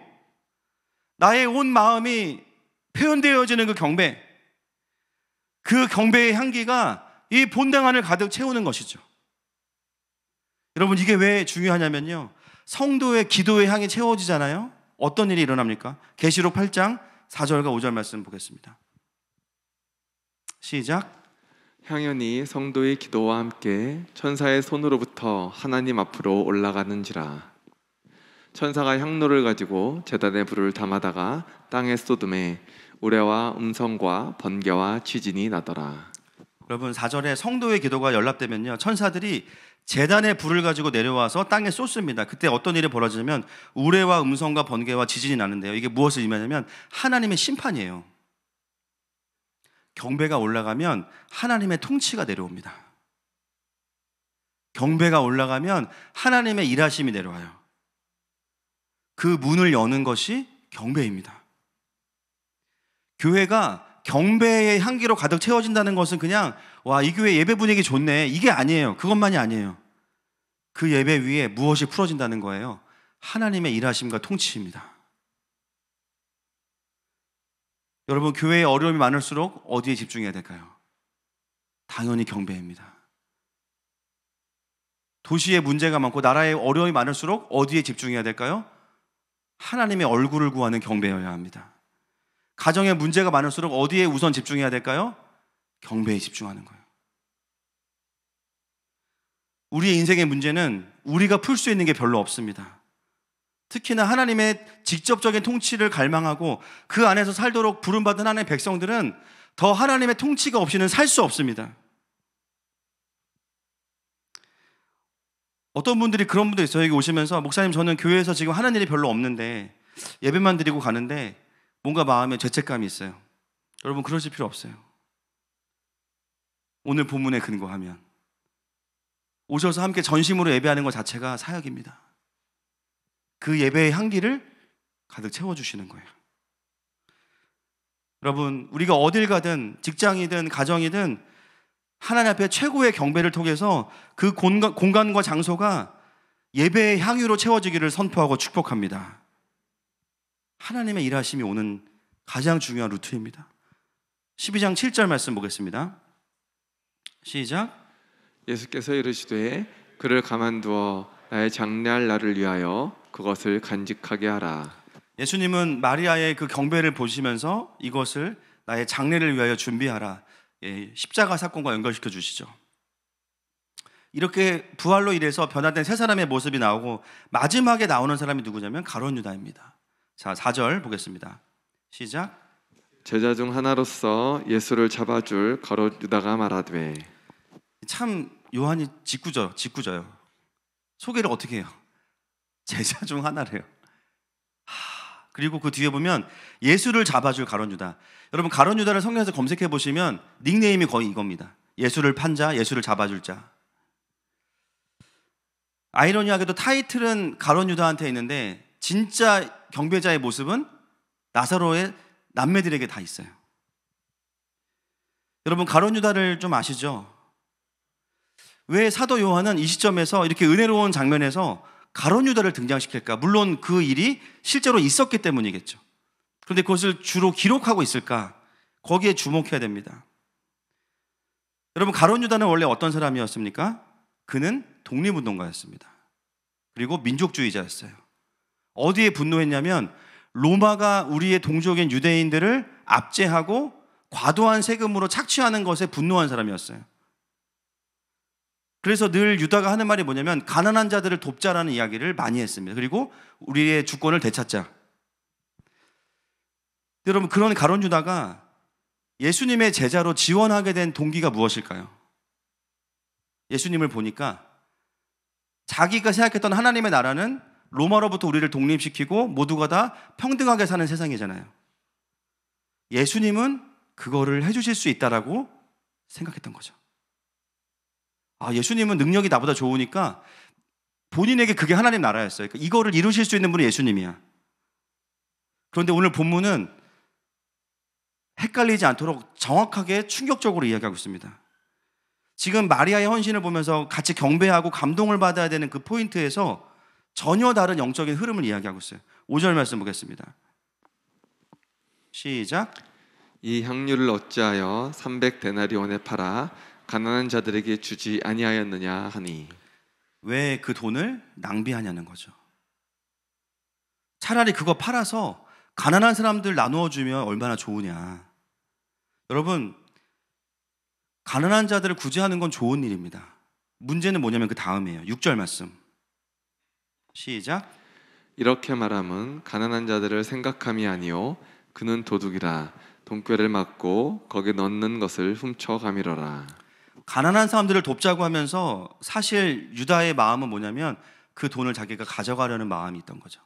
나의 온 마음이 표현되어지는 그 경배, 그 경배의 향기가 이 본당 안을 가득 채우는 것이죠. 여러분, 이게 왜 중요하냐면요, 성도의 기도의 향이 채워지잖아요. 어떤 일이 일어납니까? 계시록 8장 4절과 5절 말씀 보겠습니다. 시작. 향연이 성도의 기도와 함께 천사의 손으로부터 하나님 앞으로 올라가는지라. 천사가 향로를 가지고 제단에 불을 담아다가 땅에 쏟음에 우레와 음성과 번개와 지진이 나더라. 여러분, 4절에 성도의 기도가 연락되면요, 천사들이 제단에 불을 가지고 내려와서 땅에 쏟습니다. 그때 어떤 일이 벌어지냐면 우레와 음성과 번개와 지진이 나는데요, 이게 무엇을 의미하냐면 하나님의 심판이에요. 경배가 올라가면 하나님의 통치가 내려옵니다. 경배가 올라가면 하나님의 일하심이 내려와요. 그 문을 여는 것이 경배입니다. 교회가 경배의 향기로 가득 채워진다는 것은 그냥 와, 이 교회 예배 분위기 좋네, 이게 아니에요. 그것만이 아니에요. 그 예배 위에 무엇이 풀어진다는 거예요? 하나님의 일하심과 통치입니다. 여러분, 교회에 어려움이 많을수록 어디에 집중해야 될까요? 당연히 경배입니다. 도시에 문제가 많고 나라에 어려움이 많을수록 어디에 집중해야 될까요? 하나님의 얼굴을 구하는 경배여야 합니다. 가정에 문제가 많을수록 어디에 우선 집중해야 될까요? 경배에 집중하는 거예요. 우리의 인생의 문제는 우리가 풀 수 있는 게 별로 없습니다. 특히나 하나님의 직접적인 통치를 갈망하고 그 안에서 살도록 부름받은 하나님의 백성들은 더 하나님의 통치가 없이는 살 수 없습니다. 어떤 분들이 그런 분도 있어요. 여기 오시면서 목사님, 저는 교회에서 지금 하는 일이 별로 없는데 예배만 드리고 가는데 뭔가 마음에 죄책감이 있어요. 여러분, 그러실 필요 없어요. 오늘 본문에 근거하면 오셔서 함께 전심으로 예배하는 것 자체가 사역입니다. 그 예배의 향기를 가득 채워주시는 거예요. 여러분, 우리가 어딜 가든 직장이든 가정이든 하나님 앞에 최고의 경배를 통해서 그 공간과 장소가 예배의 향유로 채워지기를 선포하고 축복합니다. 하나님의 일하심이 오는 가장 중요한 루트입니다. 12장 7절 말씀 보겠습니다. 시작. 예수께서 이르시되 그를 가만두어 나의 장래할 날을 위하여 그것을 간직하게 하라. 예수님은 마리아의 그 경배를 보시면서 이것을 나의 장래를 위하여 준비하라, 십자가 사건과 연결시켜 주시죠. 이렇게 부활로 인해서 변화된 세 사람의 모습이 나오고 마지막에 나오는 사람이 누구냐면 가룟 유다입니다. 자, 4절 보겠습니다. 시작. 제자 중 하나로서 예수를 잡아줄 가롯 유다가 말하되. 참 요한이 짓궂어요. 소개를 어떻게 해요? 제자 중 하나래요. 그리고 그 뒤에 보면 예수를 잡아줄 가롯 유다. 여러분, 가롯 유다를 성경에서 검색해 보시면 닉네임이 거의 이겁니다. 예수를 판 자, 예수를 잡아줄 자. 아이러니하게도 타이틀은 가롯 유다한테 있는데 진짜 경배자의 모습은 나사로의 남매들에게 다 있어요. 여러분, 가롯 유다를 좀 아시죠? 왜 사도 요한은 이 시점에서 이렇게 은혜로운 장면에서 가롯 유다를 등장시킬까? 물론 그 일이 실제로 있었기 때문이겠죠. 그런데 그것을 주로 기록하고 있을까? 거기에 주목해야 됩니다. 여러분, 가롯 유다는 원래 어떤 사람이었습니까? 그는 독립운동가였습니다. 그리고 민족주의자였어요. 어디에 분노했냐면 로마가 우리의 동족인 유대인들을 압제하고 과도한 세금으로 착취하는 것에 분노한 사람이었어요. 그래서 늘 유다가 하는 말이 뭐냐면 가난한 자들을 돕자라는 이야기를 많이 했습니다. 그리고 우리의 주권을 되찾자. 여러분, 그런 가롯 유다가 예수님의 제자로 지원하게 된 동기가 무엇일까요? 예수님을 보니까 자기가 생각했던 하나님의 나라는 로마로부터 우리를 독립시키고 모두가 다 평등하게 사는 세상이잖아요. 예수님은 그거를 해주실 수 있다라고 생각했던 거죠. 예수님은 능력이 나보다 좋으니까 본인에게 그게 하나님 나라였어요. 그러니까 이거를 이루실 수 있는 분이 예수님이야. 그런데 오늘 본문은 헷갈리지 않도록 정확하게 충격적으로 이야기하고 있습니다. 지금 마리아의 헌신을 보면서 같이 경배하고 감동을 받아야 되는 그 포인트에서 전혀 다른 영적인 흐름을 이야기하고 있어요. 5절 말씀 보겠습니다. 시작. 이 향유를 어찌하여 300데나리온에 팔아 가난한 자들에게 주지 아니하였느냐 하니. 왜 그 돈을 낭비하냐는 거죠. 차라리 그거 팔아서 가난한 사람들 나누어 주면 얼마나 좋으냐. 여러분, 가난한 자들을 구제하는 건 좋은 일입니다. 문제는 뭐냐면 그 다음이에요. 6절 말씀 시작. 이렇게 말함은 가난한 자들을 생각함이 아니요 그는 도둑이라 돈꾀를 맞고 거기 넣는 것을 훔쳐가미러라. 가난한 사람들을 돕자고 하면서 사실 유다의 마음은 뭐냐면 그 돈을 자기가 가져가려는 마음이 있던 거죠.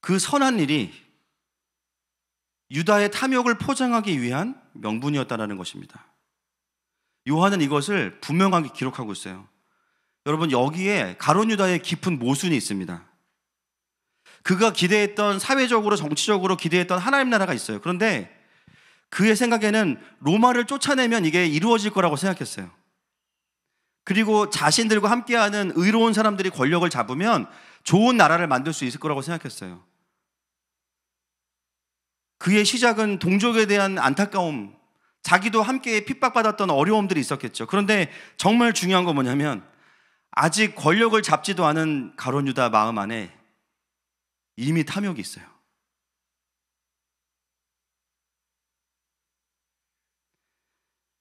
그 선한 일이 유다의 탐욕을 포장하기 위한 명분이었다는 것입니다. 요한은 이것을 분명하게 기록하고 있어요. 여러분, 여기에 가롯 유다의 깊은 모순이 있습니다. 그가 기대했던, 사회적으로 정치적으로 기대했던 하나님 나라가 있어요. 그런데 그의 생각에는 로마를 쫓아내면 이게 이루어질 거라고 생각했어요. 그리고 자신들과 함께하는 의로운 사람들이 권력을 잡으면 좋은 나라를 만들 수 있을 거라고 생각했어요. 그의 시작은 동족에 대한 안타까움, 자기도 함께 핍박받았던 어려움들이 있었겠죠. 그런데 정말 중요한 건 뭐냐면 아직 권력을 잡지도 않은 가롯 유다 마음 안에 이미 탐욕이 있어요.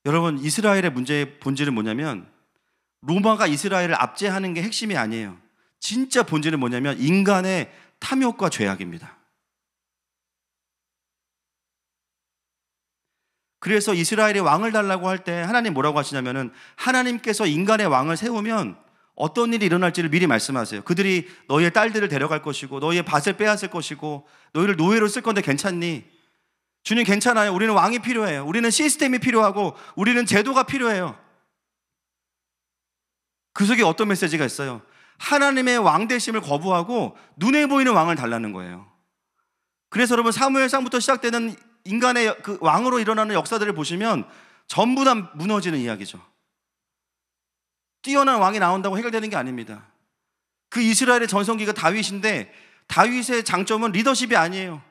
여러분, 이스라엘의 문제의 본질은 뭐냐면 로마가 이스라엘을 압제하는 게 핵심이 아니에요. 진짜 본질은 뭐냐면 인간의 탐욕과 죄악입니다. 그래서 이스라엘의 왕을 달라고 할 때 하나님 뭐라고 하시냐면은 하나님께서 인간의 왕을 세우면 어떤 일이 일어날지를 미리 말씀하세요. 그들이 너희의 딸들을 데려갈 것이고 너희의 밭을 빼앗을 것이고 너희를 노예로 쓸 건데 괜찮니? 주님, 괜찮아요. 우리는 왕이 필요해요. 우리는 시스템이 필요하고 우리는 제도가 필요해요. 그 속에 어떤 메시지가 있어요? 하나님의 왕 되심을 거부하고 눈에 보이는 왕을 달라는 거예요. 그래서 여러분, 사무엘상부터 시작되는 인간의 그 왕으로 일어나는 역사들을 보시면 전부 다 무너지는 이야기죠. 뛰어난 왕이 나온다고 해결되는 게 아닙니다. 그 이스라엘의 전성기가 다윗인데 다윗의 장점은 리더십이 아니에요.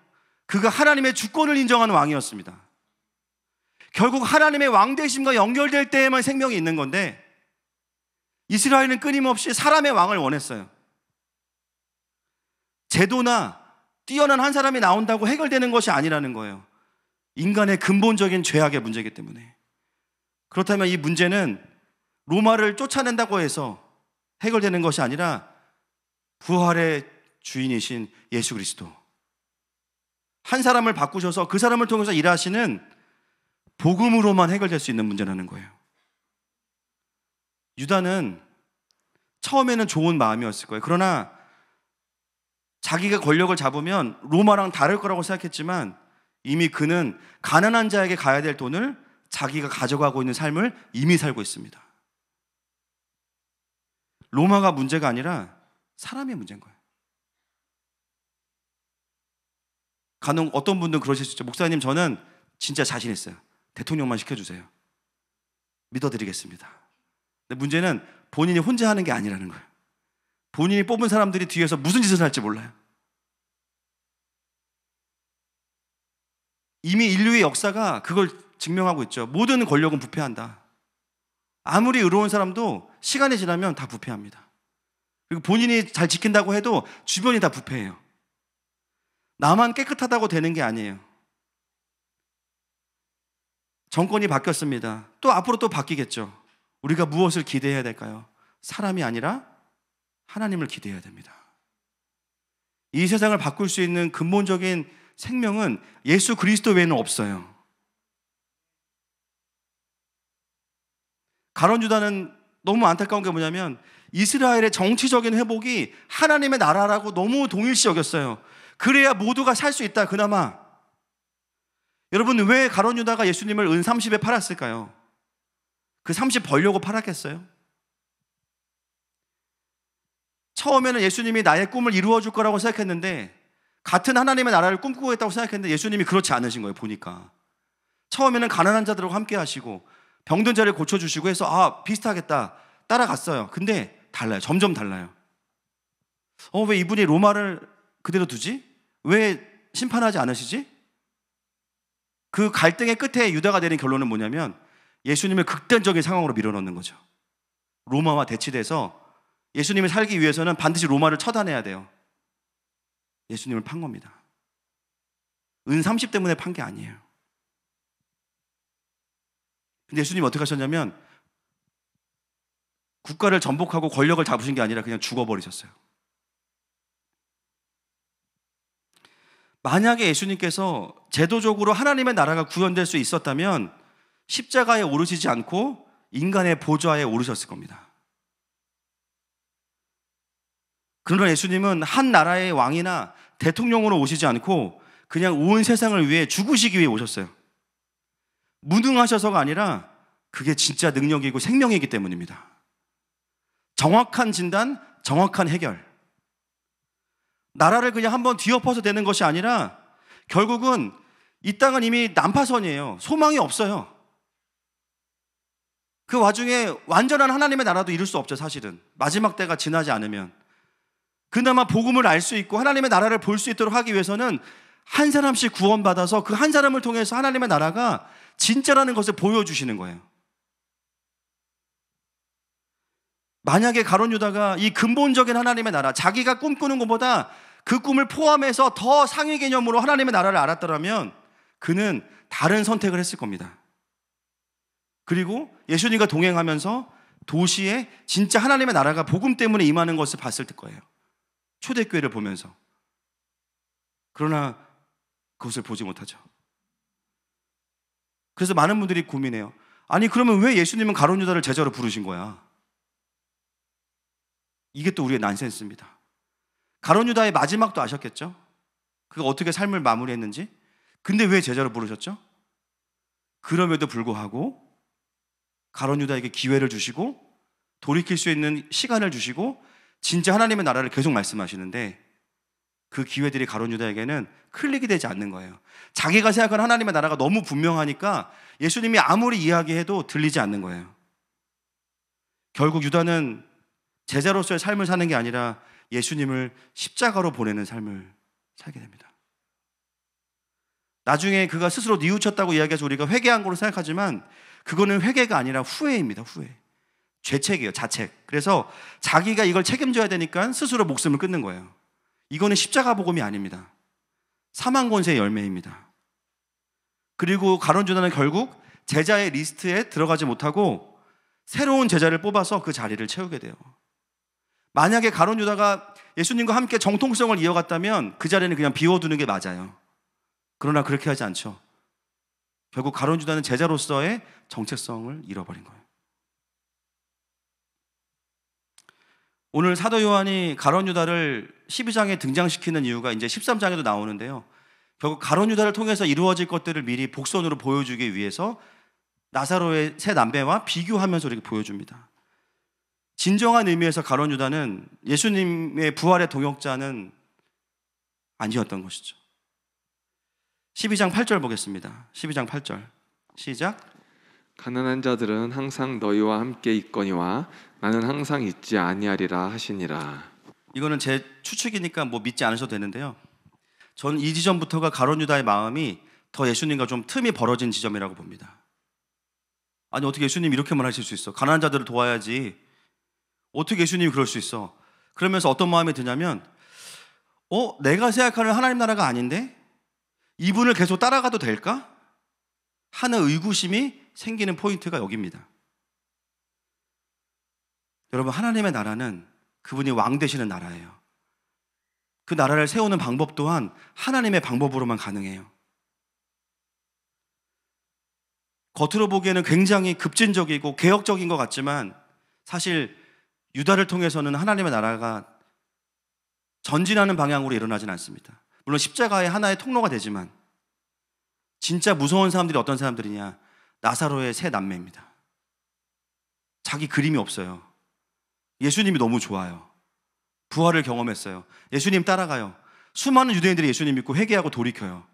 그가 하나님의 주권을 인정하는 왕이었습니다. 결국 하나님의 왕 되심과 연결될 때에만 생명이 있는 건데 이스라엘은 끊임없이 사람의 왕을 원했어요. 제도나 뛰어난 한 사람이 나온다고 해결되는 것이 아니라는 거예요. 인간의 근본적인 죄악의 문제이기 때문에. 그렇다면 이 문제는 로마를 쫓아낸다고 해서 해결되는 것이 아니라 부활의 주인이신 예수 그리스도, 한 사람을 바꾸셔서 그 사람을 통해서 일하시는 복음으로만 해결될 수 있는 문제라는 거예요. 유다는 처음에는 좋은 마음이었을 거예요. 그러나 자기가 권력을 잡으면 로마랑 다를 거라고 생각했지만 이미 그는 가난한 자에게 가야 될 돈을 자기가 가져가고 있는 삶을 이미 살고 있습니다. 로마가 문제가 아니라 사람이 문제인 거예요. 간혹 어떤 분들은 그러실 수 있죠. 목사님, 저는 진짜 자신 있어요. 대통령만 시켜주세요. 믿어드리겠습니다. 근데 문제는 본인이 혼자 하는 게 아니라는 거예요. 본인이 뽑은 사람들이 뒤에서 무슨 짓을 할지 몰라요. 이미 인류의 역사가 그걸 증명하고 있죠. 모든 권력은 부패한다. 아무리 의로운 사람도 시간이 지나면 다 부패합니다. 그리고 본인이 잘 지킨다고 해도 주변이 다 부패해요. 나만 깨끗하다고 되는 게 아니에요. 정권이 바뀌었습니다. 또 앞으로 또 바뀌겠죠. 우리가 무엇을 기대해야 될까요? 사람이 아니라 하나님을 기대해야 됩니다. 이 세상을 바꿀 수 있는 근본적인 생명은 예수 그리스도 외에는 없어요. 가룟 유다는 너무 안타까운 게 뭐냐면 이스라엘의 정치적인 회복이 하나님의 나라라고 너무 동일시 여겼어요. 그래야 모두가 살 수 있다, 그나마. 여러분, 왜 가룟 유다가 예수님을 은 30에 팔았을까요? 그 30 벌려고 팔았겠어요? 처음에는 예수님이 나의 꿈을 이루어 줄 거라고 생각했는데, 같은 하나님의 나라를 꿈꾸고 있다고 생각했는데 예수님이 그렇지 않으신 거예요, 보니까. 처음에는 가난한 자들하고 함께 하시고 병든 자를 고쳐주시고 해서 비슷하겠다 따라갔어요. 근데 달라요. 점점 달라요. 왜 이분이 로마를 그대로 두지? 왜 심판하지 않으시지? 그 갈등의 끝에 유다가 내린 결론은 뭐냐면 예수님을 극단적인 상황으로 밀어넣는 거죠. 로마와 대치돼서 예수님이 살기 위해서는 반드시 로마를 처단해야 돼요. 예수님을 판 겁니다. 은 30 때문에 판 게 아니에요. 근데 예수님이 어떻게 하셨냐면 국가를 전복하고 권력을 잡으신 게 아니라 그냥 죽어버리셨어요. 만약에 예수님께서 제도적으로 하나님의 나라가 구현될 수 있었다면 십자가에 오르시지 않고 인간의 보좌에 오르셨을 겁니다. 그러나 예수님은 한 나라의 왕이나 대통령으로 오시지 않고 그냥 온 세상을 위해 죽으시기 위해 오셨어요. 무능하셔서가 아니라 그게 진짜 능력이고 생명이기 때문입니다. 정확한 진단, 정확한 해결. 나라를 그냥 한번 뒤엎어서 되는 것이 아니라 결국은 이 땅은 이미 난파선이에요. 소망이 없어요. 그 와중에 완전한 하나님의 나라도 이룰 수 없죠, 사실은. 마지막 때가 지나지 않으면. 그나마 복음을 알 수 있고 하나님의 나라를 볼 수 있도록 하기 위해서는 한 사람씩 구원받아서 그 한 사람을 통해서 하나님의 나라가 진짜라는 것을 보여주시는 거예요. 만약에 가룟 유다가 이 근본적인 하나님의 나라, 자기가 꿈꾸는 것보다 그 꿈을 포함해서 더 상위 개념으로 하나님의 나라를 알았더라면 그는 다른 선택을 했을 겁니다. 그리고 예수님과 동행하면서 도시에 진짜 하나님의 나라가 복음 때문에 임하는 것을 봤을 거예요. 초대교회를 보면서. 그러나 그것을 보지 못하죠. 그래서 많은 분들이 고민해요. 아니, 그러면 왜 예수님은 가룟 유다를 제자로 부르신 거야? 이게 또 우리의 난센스입니다. 가룟 유다의 마지막도 아셨겠죠? 그가 어떻게 삶을 마무리했는지. 근데 왜 제자로 부르셨죠? 그럼에도 불구하고 가룟 유다에게 기회를 주시고 돌이킬 수 있는 시간을 주시고 진짜 하나님의 나라를 계속 말씀하시는데 그 기회들이 가룟 유다에게는 클릭이 되지 않는 거예요. 자기가 생각하는 하나님의 나라가 너무 분명하니까 예수님이 아무리 이야기해도 들리지 않는 거예요. 결국 유다는 제자로서의 삶을 사는 게 아니라 예수님을 십자가로 보내는 삶을 살게 됩니다. 나중에 그가 스스로 뉘우쳤다고 이야기해서 우리가 회개한 걸로 생각하지만 그거는 회개가 아니라 후회입니다. 후회. 죄책이에요. 자책. 그래서 자기가 이걸 책임져야 되니까 스스로 목숨을 끊는 거예요. 이거는 십자가 복음이 아닙니다. 사망 권세의 열매입니다. 그리고 가룟 유다는 결국 제자의 리스트에 들어가지 못하고 새로운 제자를 뽑아서 그 자리를 채우게 돼요. 만약에 가룟 유다가 예수님과 함께 정통성을 이어갔다면 그 자리는 그냥 비워두는 게 맞아요. 그러나 그렇게 하지 않죠. 결국 가룟 유다는 제자로서의 정체성을 잃어버린 거예요. 오늘 사도 요한이 가룟 유다를 12장에 등장시키는 이유가 이제 13장에도 나오는데요. 결국 가룟 유다를 통해서 이루어질 것들을 미리 복선으로 보여주기 위해서 나사로의 세 남매와 비교하면서 이렇게 보여줍니다. 진정한 의미에서 가룟 유다는 예수님의 부활의 동역자는 아니었던 것이죠. 12장 8절 보겠습니다. 12장 8절 시작. 가난한 자들은 항상 너희와 함께 있거니와 나는 항상 있지 아니하리라 하시니라. 이거는 제 추측이니까 뭐 믿지 않으셔도 되는데요. 저는 이 지점부터가 가룟 유다의 마음이 더 예수님과 좀 틈이 벌어진 지점이라고 봅니다. 아니 어떻게 예수님 이렇게만 하실 수 있어? 가난한 자들을 도와야지. 어떻게 예수님이 그럴 수 있어? 그러면서 어떤 마음이 드냐면 내가 생각하는 하나님 나라가 아닌데 이분을 계속 따라가도 될까? 하는 의구심이 생기는 포인트가 여기입니다. 여러분, 하나님의 나라는 그분이 왕 되시는 나라예요. 그 나라를 세우는 방법 또한 하나님의 방법으로만 가능해요. 겉으로 보기에는 굉장히 급진적이고 개혁적인 것 같지만 사실 유다를 통해서는 하나님의 나라가 전진하는 방향으로 일어나진 않습니다. 물론 십자가의 하나의 통로가 되지만 진짜 무서운 사람들이 어떤 사람들이냐? 나사로의 세 남매입니다. 자기 그림이 없어요. 예수님이 너무 좋아요. 부활을 경험했어요. 예수님 따라가요. 수많은 유대인들이 예수님 믿고 회개하고 돌이켜요.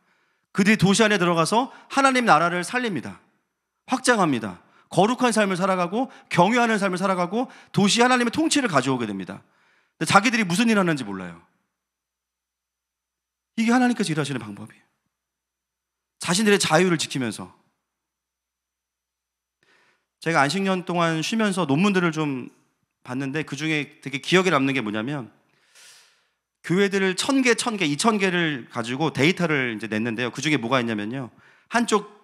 그들이 도시 안에 들어가서 하나님 나라를 살립니다. 확장합니다. 거룩한 삶을 살아가고 경외하는 삶을 살아가고 도시 하나님의 통치를 가져오게 됩니다. 근데 자기들이 무슨 일 하는지 몰라요. 이게 하나님께서 일하시는 방법이에요. 자신들의 자유를 지키면서. 제가 안식년 동안 쉬면서 논문들을 좀 봤는데 그 중에 되게 기억에 남는 게 뭐냐면 교회들을 1000개, 2000개를 가지고 데이터를 이제 냈는데요. 그 중에 뭐가 있냐면요. 한쪽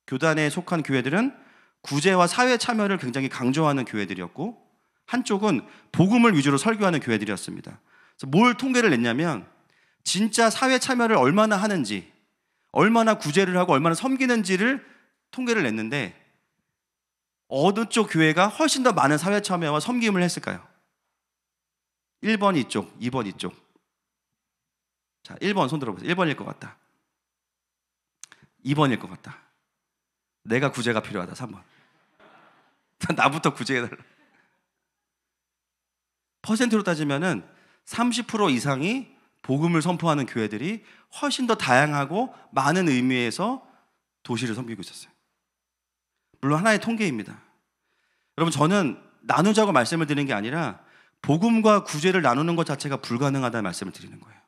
교단에 속한 교회들은 구제와 사회 참여를 굉장히 강조하는 교회들이었고 한쪽은 복음을 위주로 설교하는 교회들이었습니다. 그래서 뭘 통계를 냈냐면 진짜 사회 참여를 얼마나 하는지, 얼마나 구제를 하고 얼마나 섬기는지를 통계를 냈는데 어느 쪽 교회가 훨씬 더 많은 사회 참여와 섬김을 했을까요? 1번 이쪽, 2번 이쪽. 자, 1번 손 들어보세요. 1번일 것 같다. 2번일 것 같다. 내가 구제가 필요하다. 3번. 나부터 구제해달라. 퍼센트로 따지면은 30% 이상이 복음을 선포하는 교회들이 훨씬 더 다양하고 많은 의미에서 도시를 섬기고 있었어요. 물론 하나의 통계입니다. 여러분, 저는 나누자고 말씀을 드리는 게 아니라 복음과 구제를 나누는 것 자체가 불가능하다는 말씀을 드리는 거예요.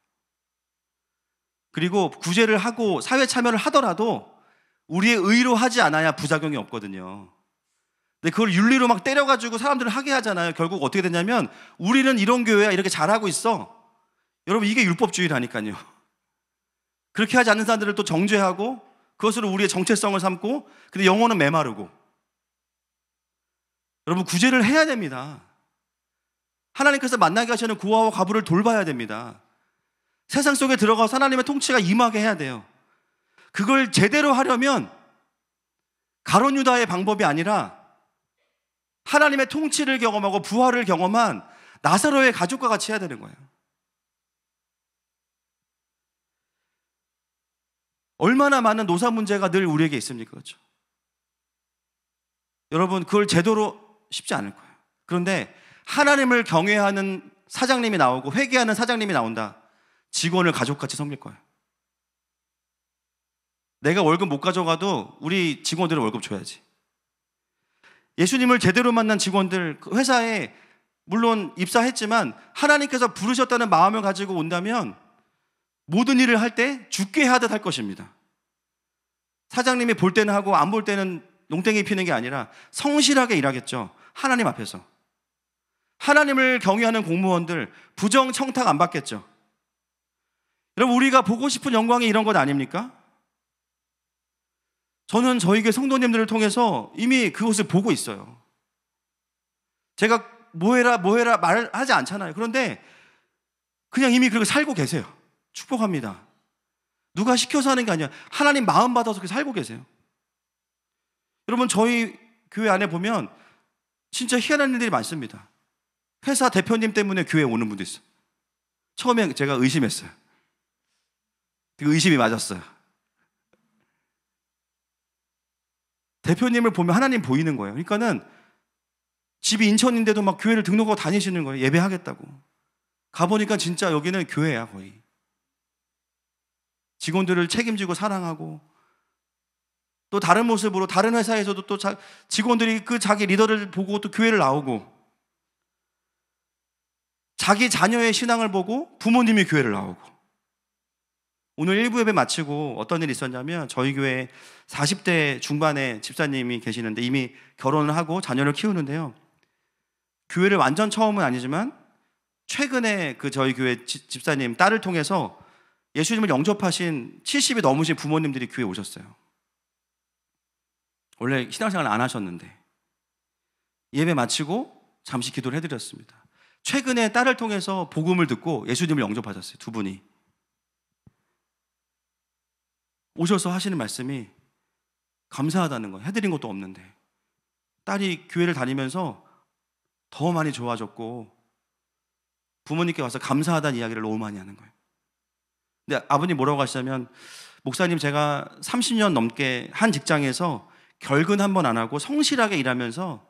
그리고 구제를 하고 사회 참여를 하더라도 우리의 의로 하지 않아야 부작용이 없거든요. 근데 그걸 윤리로 막 때려가지고 사람들을 하게 하잖아요. 결국 어떻게 되냐면 우리는 이런 교회야, 이렇게 잘하고 있어. 여러분, 이게 율법주의라니까요. 그렇게 하지 않는 사람들을 또 정죄하고 그것으로 우리의 정체성을 삼고 근데 영혼은 메마르고. 여러분, 구제를 해야 됩니다. 하나님께서 만나게 하시는 고아와 과부를 돌봐야 됩니다. 세상 속에 들어가서 하나님의 통치가 임하게 해야 돼요. 그걸 제대로 하려면 가룟 유다의 방법이 아니라 하나님의 통치를 경험하고 부활을 경험한 나사로의 가족과 같이 해야 되는 거예요. 얼마나 많은 노사 문제가 늘 우리에게 있습니까? 그렇죠? 여러분, 그걸 제대로 쉽지 않을 거예요. 그런데 하나님을 경외하는 사장님이 나오고 회개하는 사장님이 나온다. 직원을 가족같이 섬길 거예요. 내가 월급 못 가져가도 우리 직원들은 월급 줘야지. 예수님을 제대로 만난 직원들, 회사에 물론 입사했지만 하나님께서 부르셨다는 마음을 가지고 온다면 모든 일을 할 때 죽게 하듯 할 것입니다. 사장님이 볼 때는 하고 안 볼 때는 농땡이 피는 게 아니라 성실하게 일하겠죠. 하나님 앞에서. 하나님을 경외하는 공무원들 부정 청탁 안 받겠죠. 여러분, 우리가 보고 싶은 영광이 이런 것 아닙니까? 저는 저희 교회 성도님들을 통해서 이미 그것을 보고 있어요. 제가 뭐해라 말을 하지 않잖아요. 그런데 그냥 이미 그렇게 살고 계세요. 축복합니다. 누가 시켜서 하는 게 아니야. 하나님 마음 받아서 그렇게 살고 계세요. 여러분, 저희 교회 안에 보면 진짜 희한한 일들이 많습니다. 회사 대표님 때문에 교회에 오는 분도 있어요. 처음에 제가 의심했어요. 그 의심이 맞았어요. 대표님을 보면 하나님 보이는 거예요. 그러니까는 집이 인천인데도 막 교회를 등록하고 다니시는 거예요. 예배하겠다고. 가보니까 진짜 여기는 교회야, 거의. 직원들을 책임지고 사랑하고, 또 다른 모습으로 다른 회사에서도 또 직원들이 그 자기 리더를 보고 또 교회를 나오고, 자기 자녀의 신앙을 보고 부모님이 교회를 나오고. 오늘 1부 예배 마치고 어떤 일이 있었냐면, 저희 교회에 40대 중반의 집사님이 계시는데 이미 결혼을 하고 자녀를 키우는데요, 교회를 완전 처음은 아니지만 최근에 그 저희 교회 집사님 딸을 통해서 예수님을 영접하신 70이 넘으신 부모님들이 교회에 오셨어요. 원래 신앙생활 안 하셨는데 예배 마치고 잠시 기도를 해드렸습니다. 최근에 딸을 통해서 복음을 듣고 예수님을 영접하셨어요. 두 분이 오셔서 하시는 말씀이 감사하다는 거예요. 해드린 것도 없는데 딸이 교회를 다니면서 더 많이 좋아졌고 부모님께 와서 감사하다는 이야기를 너무 많이 하는 거예요. 근데 아버님 뭐라고 하시냐면, 목사님, 제가 30년 넘게 한 직장에서 결근 한 번 안 하고 성실하게 일하면서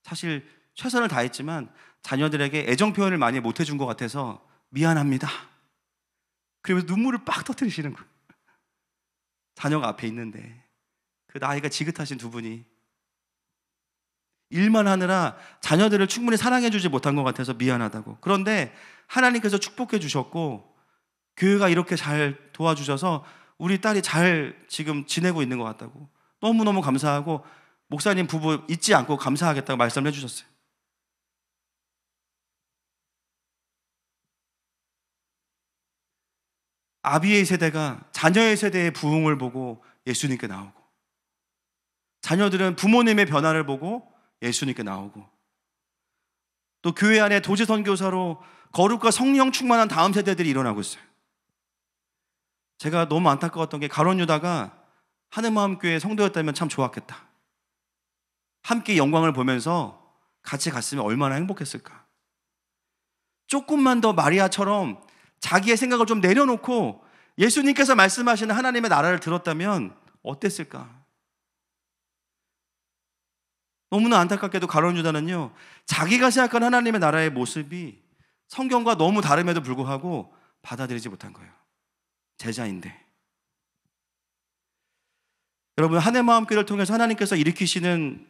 사실 최선을 다했지만 자녀들에게 애정 표현을 많이 못 해준 것 같아서 미안합니다. 그러면서 눈물을 빡 터뜨리시는 거예요. 자녀가 앞에 있는데 그 나이가 지긋하신 두 분이 일만 하느라 자녀들을 충분히 사랑해주지 못한 것 같아서 미안하다고. 그런데 하나님께서 축복해 주셨고 교회가 이렇게 잘 도와주셔서 우리 딸이 잘 지금 지내고 있는 것 같다고, 너무너무 감사하고 목사님 부부 잊지 않고 감사하겠다고 말씀을 해주셨어요. 아비의 세대가 자녀의 세대의 부흥을 보고 예수님께 나오고, 자녀들은 부모님의 변화를 보고 예수님께 나오고, 또 교회 안에 도시 선교사로 거룩과 성령 충만한 다음 세대들이 일어나고 있어요. 제가 너무 안타까웠던 게, 가론 유다가 하늘마음교회 성도였다면 참 좋았겠다. 함께 영광을 보면서 같이 갔으면 얼마나 행복했을까. 조금만 더 마리아처럼 자기의 생각을 좀 내려놓고 예수님께서 말씀하시는 하나님의 나라를 들었다면 어땠을까. 너무나 안타깝게도 가론 유다는요, 자기가 생각한 하나님의 나라의 모습이 성경과 너무 다름에도 불구하고 받아들이지 못한 거예요. 제자인데. 여러분, 하늘마음교회를 통해서 하나님께서 일으키시는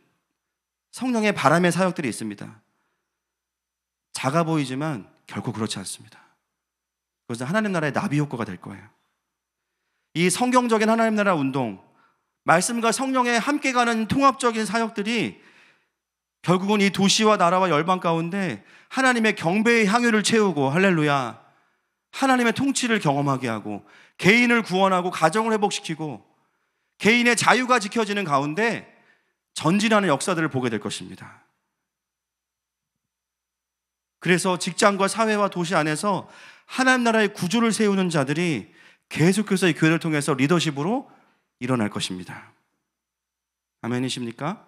성령의 바람의 사역들이 있습니다. 작아 보이지만 결코 그렇지 않습니다. 그것은 하나님 나라의 나비 효과가 될 거예요. 이 성경적인 하나님 나라 운동, 말씀과 성령의 함께 가는 통합적인 사역들이 결국은 이 도시와 나라와 열방 가운데 하나님의 경배의 향유를 채우고, 할렐루야, 하나님의 통치를 경험하게 하고, 개인을 구원하고 가정을 회복시키고 개인의 자유가 지켜지는 가운데 전진하는 역사들을 보게 될 것입니다. 그래서 직장과 사회와 도시 안에서 하나님 나라의 구조를 세우는 자들이 계속해서 이 교회를 통해서 리더십으로 일어날 것입니다. 아멘이십니까?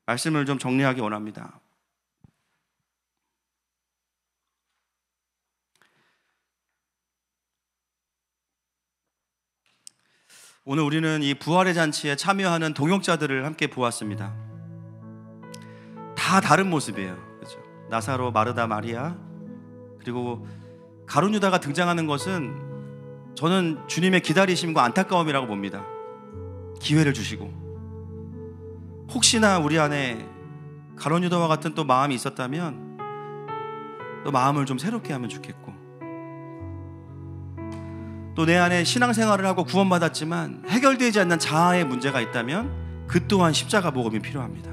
말씀을 좀 정리하기 원합니다. 오늘 우리는 이 부활의 잔치에 참여하는 동역자들을 함께 보았습니다. 다 다른 모습이에요. 그렇죠? 나사로, 마르다, 마리아, 그리고 가룟 유다가 등장하는 것은 저는 주님의 기다리심과 안타까움이라고 봅니다. 기회를 주시고, 혹시나 우리 안에 가룟 유다와 같은 또 마음이 있었다면 또 마음을 좀 새롭게 하면 좋겠고, 또 내 안에 신앙생활을 하고 구원받았지만 해결되지 않는 자아의 문제가 있다면 그 또한 십자가 복음이 필요합니다.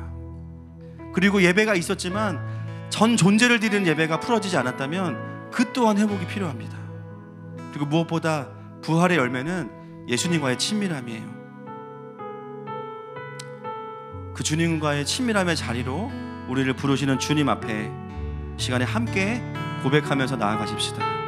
그리고 예배가 있었지만 전 존재를 드리는 예배가 풀어지지 않았다면 그 또한 회복이 필요합니다. 그리고 무엇보다 부활의 열매는 예수님과의 친밀함이에요. 그 주님과의 친밀함의 자리로 우리를 부르시는 주님 앞에 시간에 함께 고백하면서 나아가십시다.